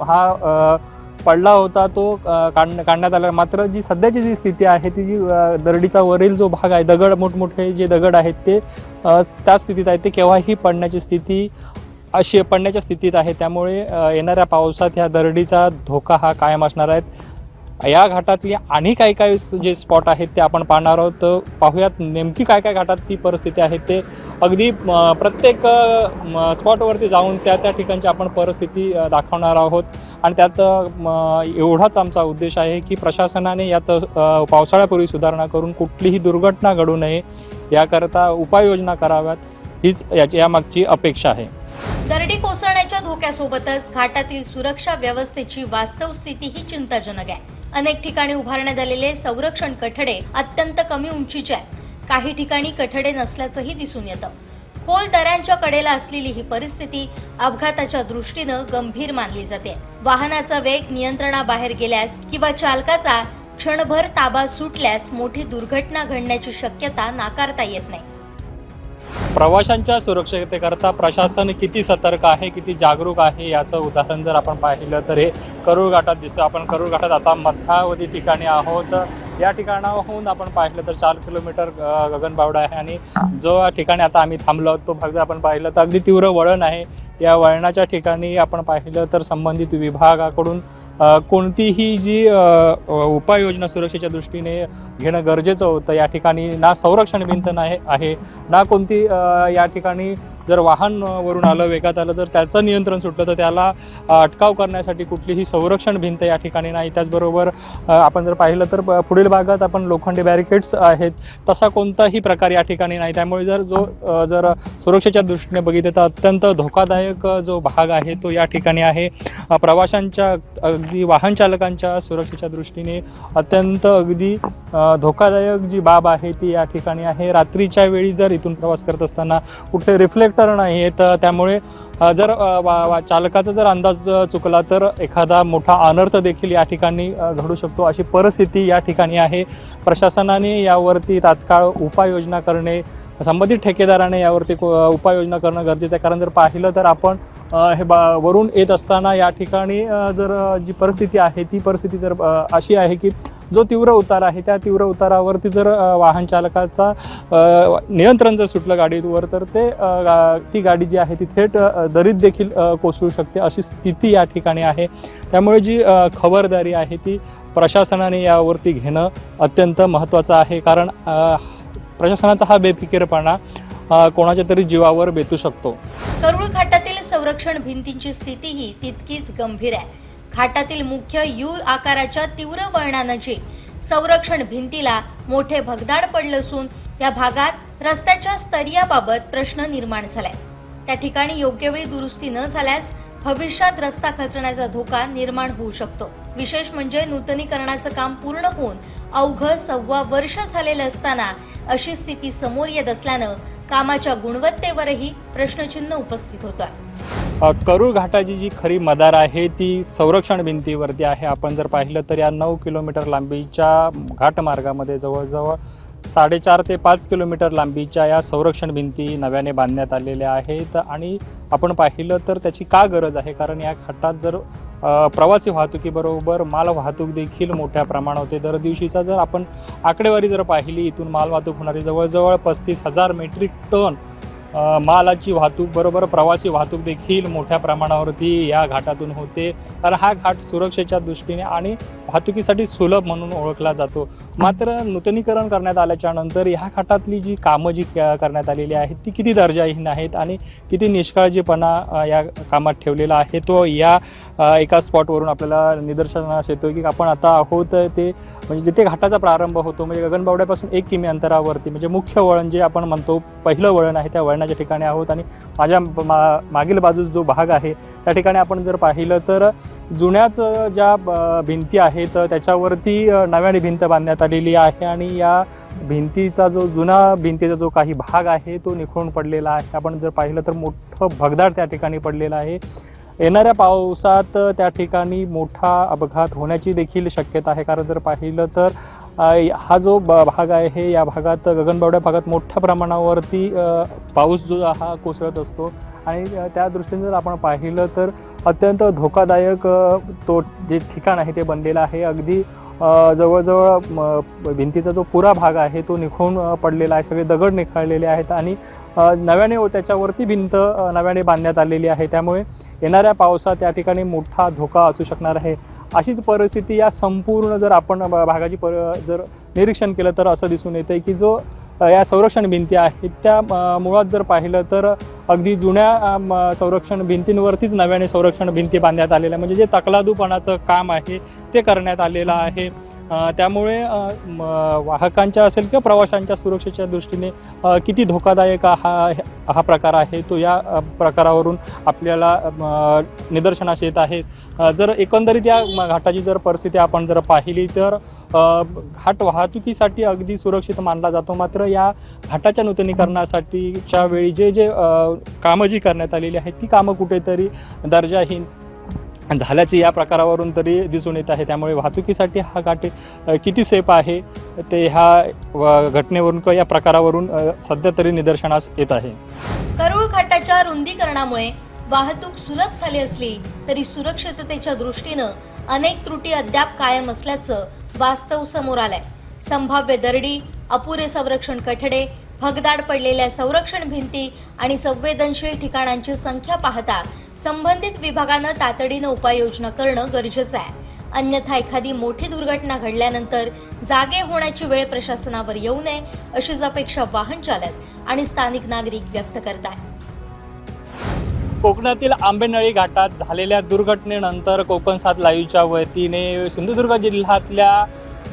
हा पडला होता तो काढण्यात आला. मात्र जी सध्याची जी स्थिती आहे ती जी दरडीचा वरील जो भाग आहे दगड मोठमोठे जे दगड आहेत ते त्या स्थितीत आहे. ते केव्हाही पडण्याच्या स्थितीत आहे. त्यामुळे येणाऱ्या पावसात ह्या दरडीचा धोका हा कायम असणार आहे. या घाटातली आणि काय जे स्पॉट आहेत ते आपण पाहणार आहोत. पाहूयात नेमकी काय घाटात ती परिस्थिती आहे ते अगदी प्रत्येक स्पॉटवरती जाऊन त्या ठिकाणची आपण परिस्थिती दाखवणार आहोत. आणि त्यात एवढाच आमचा उद्देश आहे की प्रशासनाने यात पावसाळ्यापूर्वी सुधारणा करून कुठलीही दुर्घटना घडू नये याकरता उपाययोजना कराव्यात हीच यामागची अपेक्षा आहे. दरडी कोसळण्याच्या धोक्यासोबतच घाटातील सुरक्षा व्यवस्थेची वास्तव स्थिती ही चिंताजनक आहे. अनेक ठिकाणी उभारण्यात आलेले संरक्षण कठडे अत्यंत कमी उंचीचे आहेत. काही ठिकाणी कठडे नसल्याचंही दिसून येतं. खोल दऱ्यांच्या कडेला असलेली ही परिस्थिती अपघाताच्या दृष्टीनं गंभीर मानली जाते. वाहनाचा वेग नियंत्रणाबाहेर गेल्यास किंवा चालकाचा क्षणभर ताबा सुटल्यास मोठी दुर्घटना घडण्याची शक्यता नाकारता येत नाही. प्रवाशांच्या सुरक्षिततेकरता प्रशासन किती सतर्क आहे, किती जागरूक आहे याचं उदाहरण जर आपण पाहिलं तर हे करूळ घाटात दिसतं. आपण करूळ घाटात आता मध्यावधी ठिकाणी आहोत. या ठिकाणाहून आपण पाहिलं तर 4 किलोमीटर गगनबावडा आहे आणि जो ठिकाणी आता आम्ही थांबलो तो भाग जर आपण पाहिलं तर अगदी तीव्र वळण आहे. या वळणाच्या ठिकाणी आपण पाहिलं तर संबंधित विभागाकडून कोणतीही जी उपाययोजना सुरक्षेच्या दृष्टीने घेणं गरजेचं होतं. या ठिकाणी ना संरक्षण भिंत आहे ना कोणती या ठिकाणी जर वाहन वरून आलं वेगात आलं तर त्याचं नियंत्रण सुटलं तर त्याला अटकाव करण्यासाठी कुठलीही संरक्षण भिंत या ठिकाणी नाही. त्याचबरोबर आपण जर पाहिलं तर पुढील भागात आपण लोखंडी बॅरिकेड्स आहेत तसा कोणताही प्रकार या ठिकाणी नाही. त्यामुळे जर सुरक्षेच्या दृष्टीने बघितलं तर अत्यंत धोकादायक जो भाग आहे तो या ठिकाणी आहे. प्रवाशांच्या अगदी वाहन चालकांच्या सुरक्षेच्या दृष्टीने अत्यंत अगदी धोकादायक जी बाब आहे ती या ठिकाणी आहे. रात्रीच्या वेळी जर इथून प्रवास करत असताना कुठले रिफ्लेक्टर नाही आहेत त्यामुळे जर चालकाचा जर अंदाज चुकला तर एखादा मोठा अनर्थ देखील या ठिकाणी घडू शकतो. अशी परिस्थिती या ठिकाणी आहे. प्रशासनाने यावरती तात्काळ उपाययोजना करणे, संबंधित ठेकेदाराने यावरती उपाययोजना करणं गरजेचं आहे. कारण जर पाहिलं तर आपण हे वरून येत असताना या ठिकाणी जर जी परिस्थिती आहे ती परिस्थिती जर अशी आहे की जो तीव्र उतार आहे त्या तीव्र उतारावरती जर वाहन चालकाचा नियंत्रण जर सुटलं गाडीवर तर ती गाडी जी आहे ती थेट दरीत देखील कोसळू शकते अशी स्थिती या ठिकाणी आहे. त्यामुळे जी खबरदारी आहे ती प्रशासनाने यावरती घेणं अत्यंत महत्त्वाचं आहे. कारण प्रशासनाचा हा बेफिकीरपणा कोणाच्या तरी जीवावर बेतू शकतो. करूळ घाटातील संरक्षण भिंतींची स्थितीही तितकीच गंभीर आहे. घाटातील मुख्य यू आकाराच्या तीव्र वळणानजीक संरक्षण भिंतीला मोठे भगदाड पडलं असून या भागात रस्त्याच्या स्तरीयाबाबत प्रश्न निर्माण झालाय। त्या ठिकाणी योग्य वेळी दुरुस्ती न झाल्यास भविष्यात रस्ता खचण्याचा धोका निर्माण होऊ शकतो। विशेष म्हणजे नूतनीकरणाचं काम पूर्ण होऊन अवघं 1.25 वर्ष झालेलं असताना अशी स्थिती समोर येत असल्यानं कामाच्या गुणवत्तेवरही प्रश्नचिन्ह उपस्थित होतोय। करूळ घाटाची जी खरी मदार आहे ती संरक्षण भिंतीवरती आहे। आपण जर पाहिलं तर या 9 किलोमीटर लांबीच्या घाटमार्गामध्ये जवळजवळ 4.5 ते 5 किलोमीटर लांबीच्या या संरक्षण भिंती नव्याने बांधण्यात आलेल्या आहेत आणि आपण पाहिलं तर त्याची का गरज आहे, कारण या घाटात जर प्रवासी वाहतुकीबरोबर माल वाहतूक देखील मोठ्या प्रमाणात होते। दर दिवशीचा जर आपण आकडेवारी जर पाहिली, इथून माल वाहतूक होणारी जवळजवळ 35,000 मेट्रिक टन मालाची वाहतूक बरोबर प्रवासी वाहतूक देखील मोठ्या प्रमाणावरती या घाटातून होते। तर हा घाट सुरक्षेच्या दृष्टीने आणि वाहतुकीसाठी सुलभ म्हणून ओळखला जातो। मात्र नूतनीकरण करण्यात आल्याच्या नंतर ह्या घाटातली जी कामं जी करण्यात आलेली आहेत ती किती दर्जाहीन आहेत आणि किती निष्काळजीपणा या कामात ठेवलेला आहे तो या एका स्पॉटवरून आपल्याला निदर्शनास येतो की आपण आता आहोत ते म्हणजे जिथे घाटाचा प्रारंभ होतो म्हणजे गगनबावड्यापासून 1 किमी अंतरावरती म्हणजे मुख्य वळण जे आपण म्हणतो पहिलं वळण आहे त्या वळणाच्या ठिकाणी आहोत। आणि माझ्या मागील बाजूस जो भाग आहे त्या ठिकाणी आपण जर पाहिलं तर जुन्याच ज्या भिंती आहेत त्याच्यावरती नव्याने भिंत बांधण्यात आलेली आहे आणि या भिंतीचा जो जुना भिंतीचा जो काही भाग आहे तो निखळून पडलेला आहे। आपण जर पाहिलं तर मोठं भगदाड त्या ठिकाणी पडलेलं आहे। येणाऱ्या पावसात त्या ठिकाणी मोठा अपघात होण्याची देखील शक्यता आहे, कारण जर पाहिलं तर हा जो भाग आहे या भागात गगनबावड्या भागात मोठ्या प्रमाणावरती पाऊस जो हा कोसळत असतो आणि त्या दृष्टीने जर आपण पाहिलं तर अत्यंत धोकादायक तो जे ठिकाण आहे ते बनलेलं आहे। अगदी जवळजवळ भिंतीचा जो पुरा भाग आहे तो निखळून पडलेला आहे, सगळे दगड निखळलेले आहेत आणि नव्याने त्याच्यावरती भिंत नव्याने बांधण्यात आलेली आहे। त्यामुळे येणाऱ्या पावसात या ठिकाणी मोठा धोका असू शकणार आहे। अशीच परिस्थिती या संपूर्ण जर आपण भागाची जर निरीक्षण केलं तर असं दिसून येतं की जो या संरक्षण भिंती आहेत त्या मुळात जर पाहिलं तर अगदी जुन्या संरक्षण भिंतींवरतीच नव्याने संरक्षण भिंती बांधण्यात आलेल्या म्हणजे जे तकलादूपणाचं काम आहे ते करण्यात आलेलं आहे। त्यामुळे वाहकांच्या असेल किंवा प्रवाशांच्या सुरक्षेच्या दृष्टीने किती धोकादायक हा प्रकार आहे तो या प्रकारावरून आपल्याला निदर्शनास येत आहे। जर एकंदरीत या घाटाची जर परिस्थिती आपण जर पाहिली तर घाट वाहतुकीसाठी अगदी सुरक्षित मानला जातो, मात्र या घाटाच्या नूतनीकरणासाठीच्या वेळी जे कामं जी करण्यात आलेली आहेत ती कामं कुठेतरी दर्जाहीन झाल्याची या प्रकारावरून तरी दिसून येत आहे। त्यामुळे वाहतुकीसाठी हा घाट किती सेफ आहे ते ह्या घटनेवरून किंवा या प्रकारावरून सध्या तरी निदर्शनास येत आहे। करूळ घाटाच्या रुंदीकरणामुळे वाहतूक सुलभ झाली असली तरी सुरक्षिततेच्या दृष्टीनं अनेक त्रुटी अद्याप कायम असल्याचं वास्तव समोर आलंय। संभाव्य दरडी, अपुरे संरक्षण कठडे, भगदाड पडलेल्या संरक्षण भिंती आणि संवेदनशील ठिकाणांची संख्या पाहता संबंधित विभागानं तातडीनं उपाययोजना करणं गरजेचं आहे। अन्यथा एखादी मोठी दुर्घटना घडल्यानंतर जागे होण्याची वेळ प्रशासनावर येऊ नये अशीच अपेक्षा वाहन चालक आणि स्थानिक नागरिक व्यक्त करतात। कोकणातील आंबेनळी घाटात झालेल्या दुर्घटनेनंतर कोकण 7 लाईव्हच्या वतीने सिंधुदुर्ग जिल्ह्यातल्या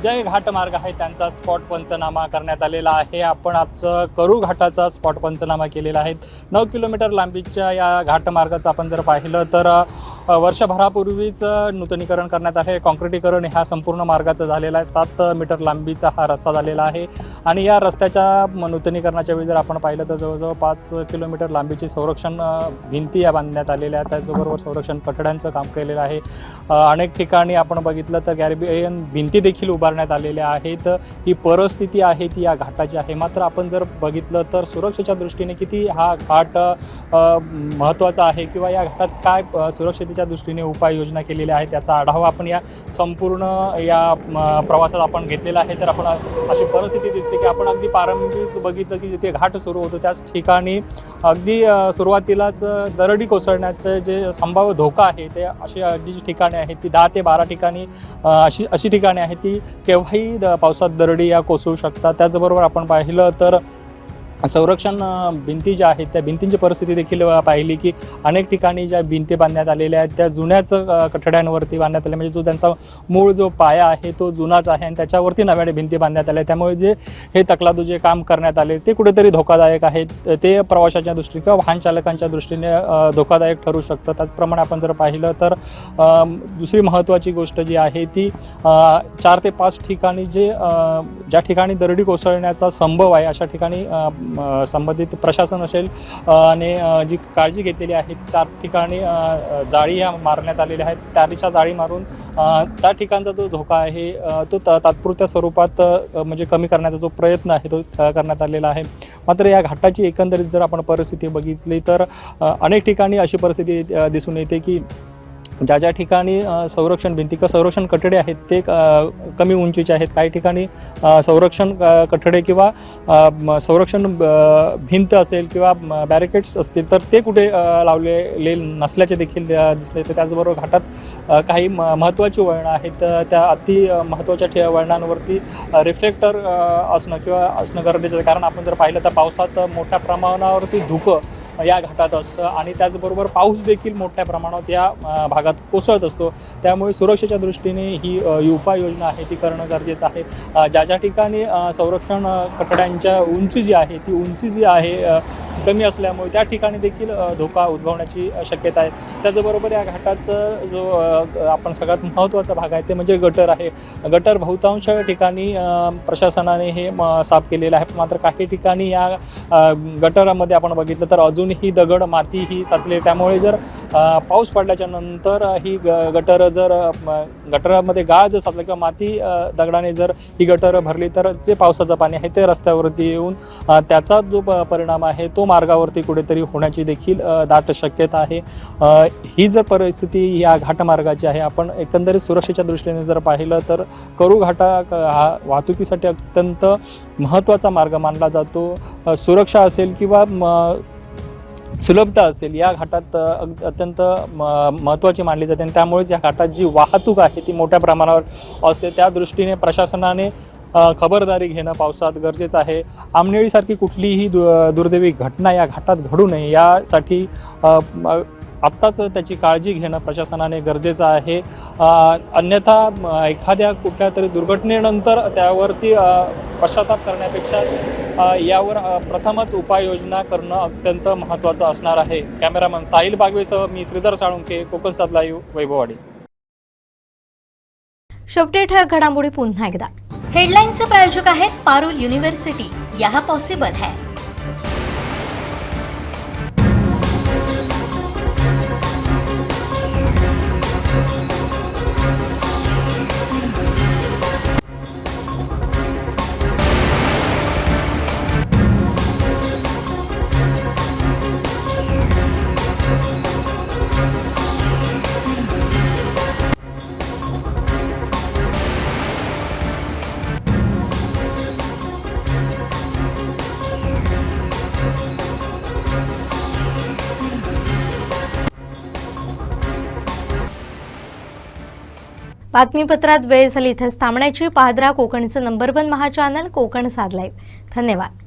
जे घाटमार्ग आहेत त्यांचा स्पॉट पंचनामा करण्यात आलेला आहे। आपण आजचं करूळ घाटाचा स्पॉट पंचनामा केलेला आहे। 9 किलोमीटर लांबीच्या या घाटमार्गाचं आपण जर पाहिलं तर वर्षभरापूर्वीच नूतनीकरण करण्यात आले। काँक्रिटीकरण ह्या संपूर्ण मार्गाचं झालेलं आहे। 7 मीटर लांबीचा हा रस्ता झालेला आहे आणि या रस्त्याच्या नूतनीकरणाच्या वेळी जर आपण पाहिलं तर जवळजवळ 5 किलोमीटर लांबीची संरक्षण भिंती या बांधण्यात आलेल्या आहेत। त्याचबरोबर संरक्षण कठड्यांचं काम केलेलं आहे। अनेक ठिकाणी आपण बघितलं तर गॅरेबियन भिंती देखील उभारण्यात आलेल्या आहेत। ही परिस्थिती आहे ती या घाटाची आहे। मात्र आपण जर बघितलं तर सुरक्षेच्या दृष्टीने किती हा घाट महत्त्वाचा आहे किंवा या घाटात काय सुरक्षिततेच्या दृष्टीने उपाययोजना केलेल्या आहेत त्याचा आढावा आपण या संपूर्ण या प्रवासात आपण घेतलेला आहे। तर आपण अशी परिस्थिती दिसते की आपण अगदी प्रारंभीच बघितलं की जिथे घाट सुरू होतो त्याच ठिकाणी अगदी सुरुवातीलाच दरडी कोसळण्याचे जे संभाव्य धोका आहे ते अशी जी ठिकाणे आहेत ती 10 ते 12 ठिकाणी अशी ठिकाणे आहेत ती केव्हाही पावसात दरडी या कोसळू शकतात। त्याचबरोबर आपण पाहिलं तर संरक्षण भिंती ज्या आहेत त्या भिंतींची परिस्थिती देखील पाहिली की अनेक ठिकाणी ज्या भिंती बांधण्यात आलेल्या आहेत त्या जुन्याच कठड्यांवरती बांधण्यात आल्या, म्हणजे जो त्यांचा मूळ जो पाया आहे तो जुनाच आहे आणि त्याच्यावरती नव्याने भिंती बांधण्यात आल्या. त्यामुळे जे हे तकलादू जे काम करण्यात आले ते कुठेतरी धोकादायक आहेत. ते प्रवाशाच्या दृष्टीने किंवा वाहन चालकांच्या दृष्टीने धोकादायक ठरू शकतं. त्याचप्रमाणे आपण जर पाहिलं तर दुसरी महत्त्वाची गोष्ट जी आहे ती 4 ते 5 ठिकाणी ज्या ठिकाणी दरडी कोसळण्याचा संभव आहे अशा ठिकाणी संबंधित प्रशासन असेल आणि जी काळजी घेतलेली आहे 4 ठिकाणी जाळी ह्या मारण्यात आलेल्या आहेत. त्याच्या जाळी मारून त्या ठिकाणचा जो धोका आहे तो तात्पुरत्या स्वरूपात म्हणजे कमी करण्याचा जो प्रयत्न आहे तो करण्यात आलेला आहे. मात्र या घाटाची एकंदरीत जर आपण परिस्थिती बघितली तर अनेक ठिकाणी अशी परिस्थिती दिसून येते की ज्या ठिकाणी संरक्षण भिंती किंवा संरक्षण कठडे आहेत ते कमी उंचीचे आहेत. काही ठिकाणी संरक्षण कठडे किंवा संरक्षण भिंत असेल किंवा बॅरिकेड्स असतील तर ते कुठे लावलेले नसल्याचे देखील दिसले. तर त्याचबरोबर घाटात काही महत्त्वाची वळणं आहेत त्या अति महत्त्वाच्या वळणांवरती रिफ्लेक्टर असणं गरजेचं आहे. कारण आपण जर पाहिलं तर पावसात मोठ्या प्रमाणावरती धुकं या घाटात असतं आणि त्याचबरोबर पाऊस देखील मोठ्या प्रमाणात या भागात कोसळत असतो. त्यामुळे सुरक्षेच्या दृष्टीने ही उपाययोजना आहे ती करणं गरजेचं आहे. ज्या ठिकाणी संरक्षण कठड्यांच्या उंची जी आहे ती उंची जी आहे ती कमी असल्यामुळे त्या ठिकाणी देखील धोका उद्भवण्याची शक्यता आहे. त्याचबरोबर या घाटाचा जो आपण सगळ्यात महत्त्वाचा भाग आहे ते म्हणजे गटर आहे. गटर बहुतांश ठिकाणी प्रशासनाने हे साफ केलेलं आहे. मात्र काही ठिकाणी या गटरामध्ये आपण बघितलं तर अजूनही दगड माती ही साचली. त्यामुळे जर पाऊस पडल्याच्या नंतर ही गटर जर गटरामध्ये गाळ जर साचला किंवा माती दगडाने जर ही गटर भरली तर जे पावसाचं पाणी आहे ते रस्त्यावरती येऊन त्याचा जो परिणाम आहे तो मार्गावरती कुठेतरी होण्याची देखील दाट शक्यता आहे. ही जर परिस्थिती या घाटमार्गाची आहे. आपण एकंदरीत सुरक्षेच्या दृष्टीने जर पाहिलं तर करू घाटा हा वाहतुकीसाठी अत्यंत महत्त्वाचा मार्ग मानला जातो. सुरक्षा असेल किंवा सुलभता असेल या घाटात अत्यंत महत्त्वाची मानली जाते आणि त्यामुळेच या घाटात जी वाहतूक आहे ती मोठ्या प्रमाणावर असते. त्या दृष्टीने प्रशासनाने खबरदारी घेणं पावसात गरजेचं आहे. आमनेळीसारखी कुठलीही दुर्दैवी घटना या घाटात घडू नये यासाठी आत्ताच त्याची काळजी घेणं प्रशासनाने गरजेचं आहे. अन्यथा एखाद्या कुठल्या तरी दुर्घटनेनंतर त्यावरती पश्चाताप करण्यापेक्षा यावर प्रथमच उपाययोजना करणं अत्यंत महत्त्वाचं असणार आहे. कॅमेरामन साहिल बागवेसह मी श्रीधर साळुंखे, कोकण 7 लाईव्ह, वैभववाडी. शेवटी ठळक घडामोडी पुन्हा एकदा. हेडलाईन्सचे प्रायोजक आहेत पारुल युनिव्हर्सिटी. यह पॉसिबल है. बातमीपत्रात वेळ झाली इथेच थांबण्याची. पाहत रहा कोकणचं नंबर 1 महा चॅनल कोकण 7 लाईव्ह. धन्यवाद.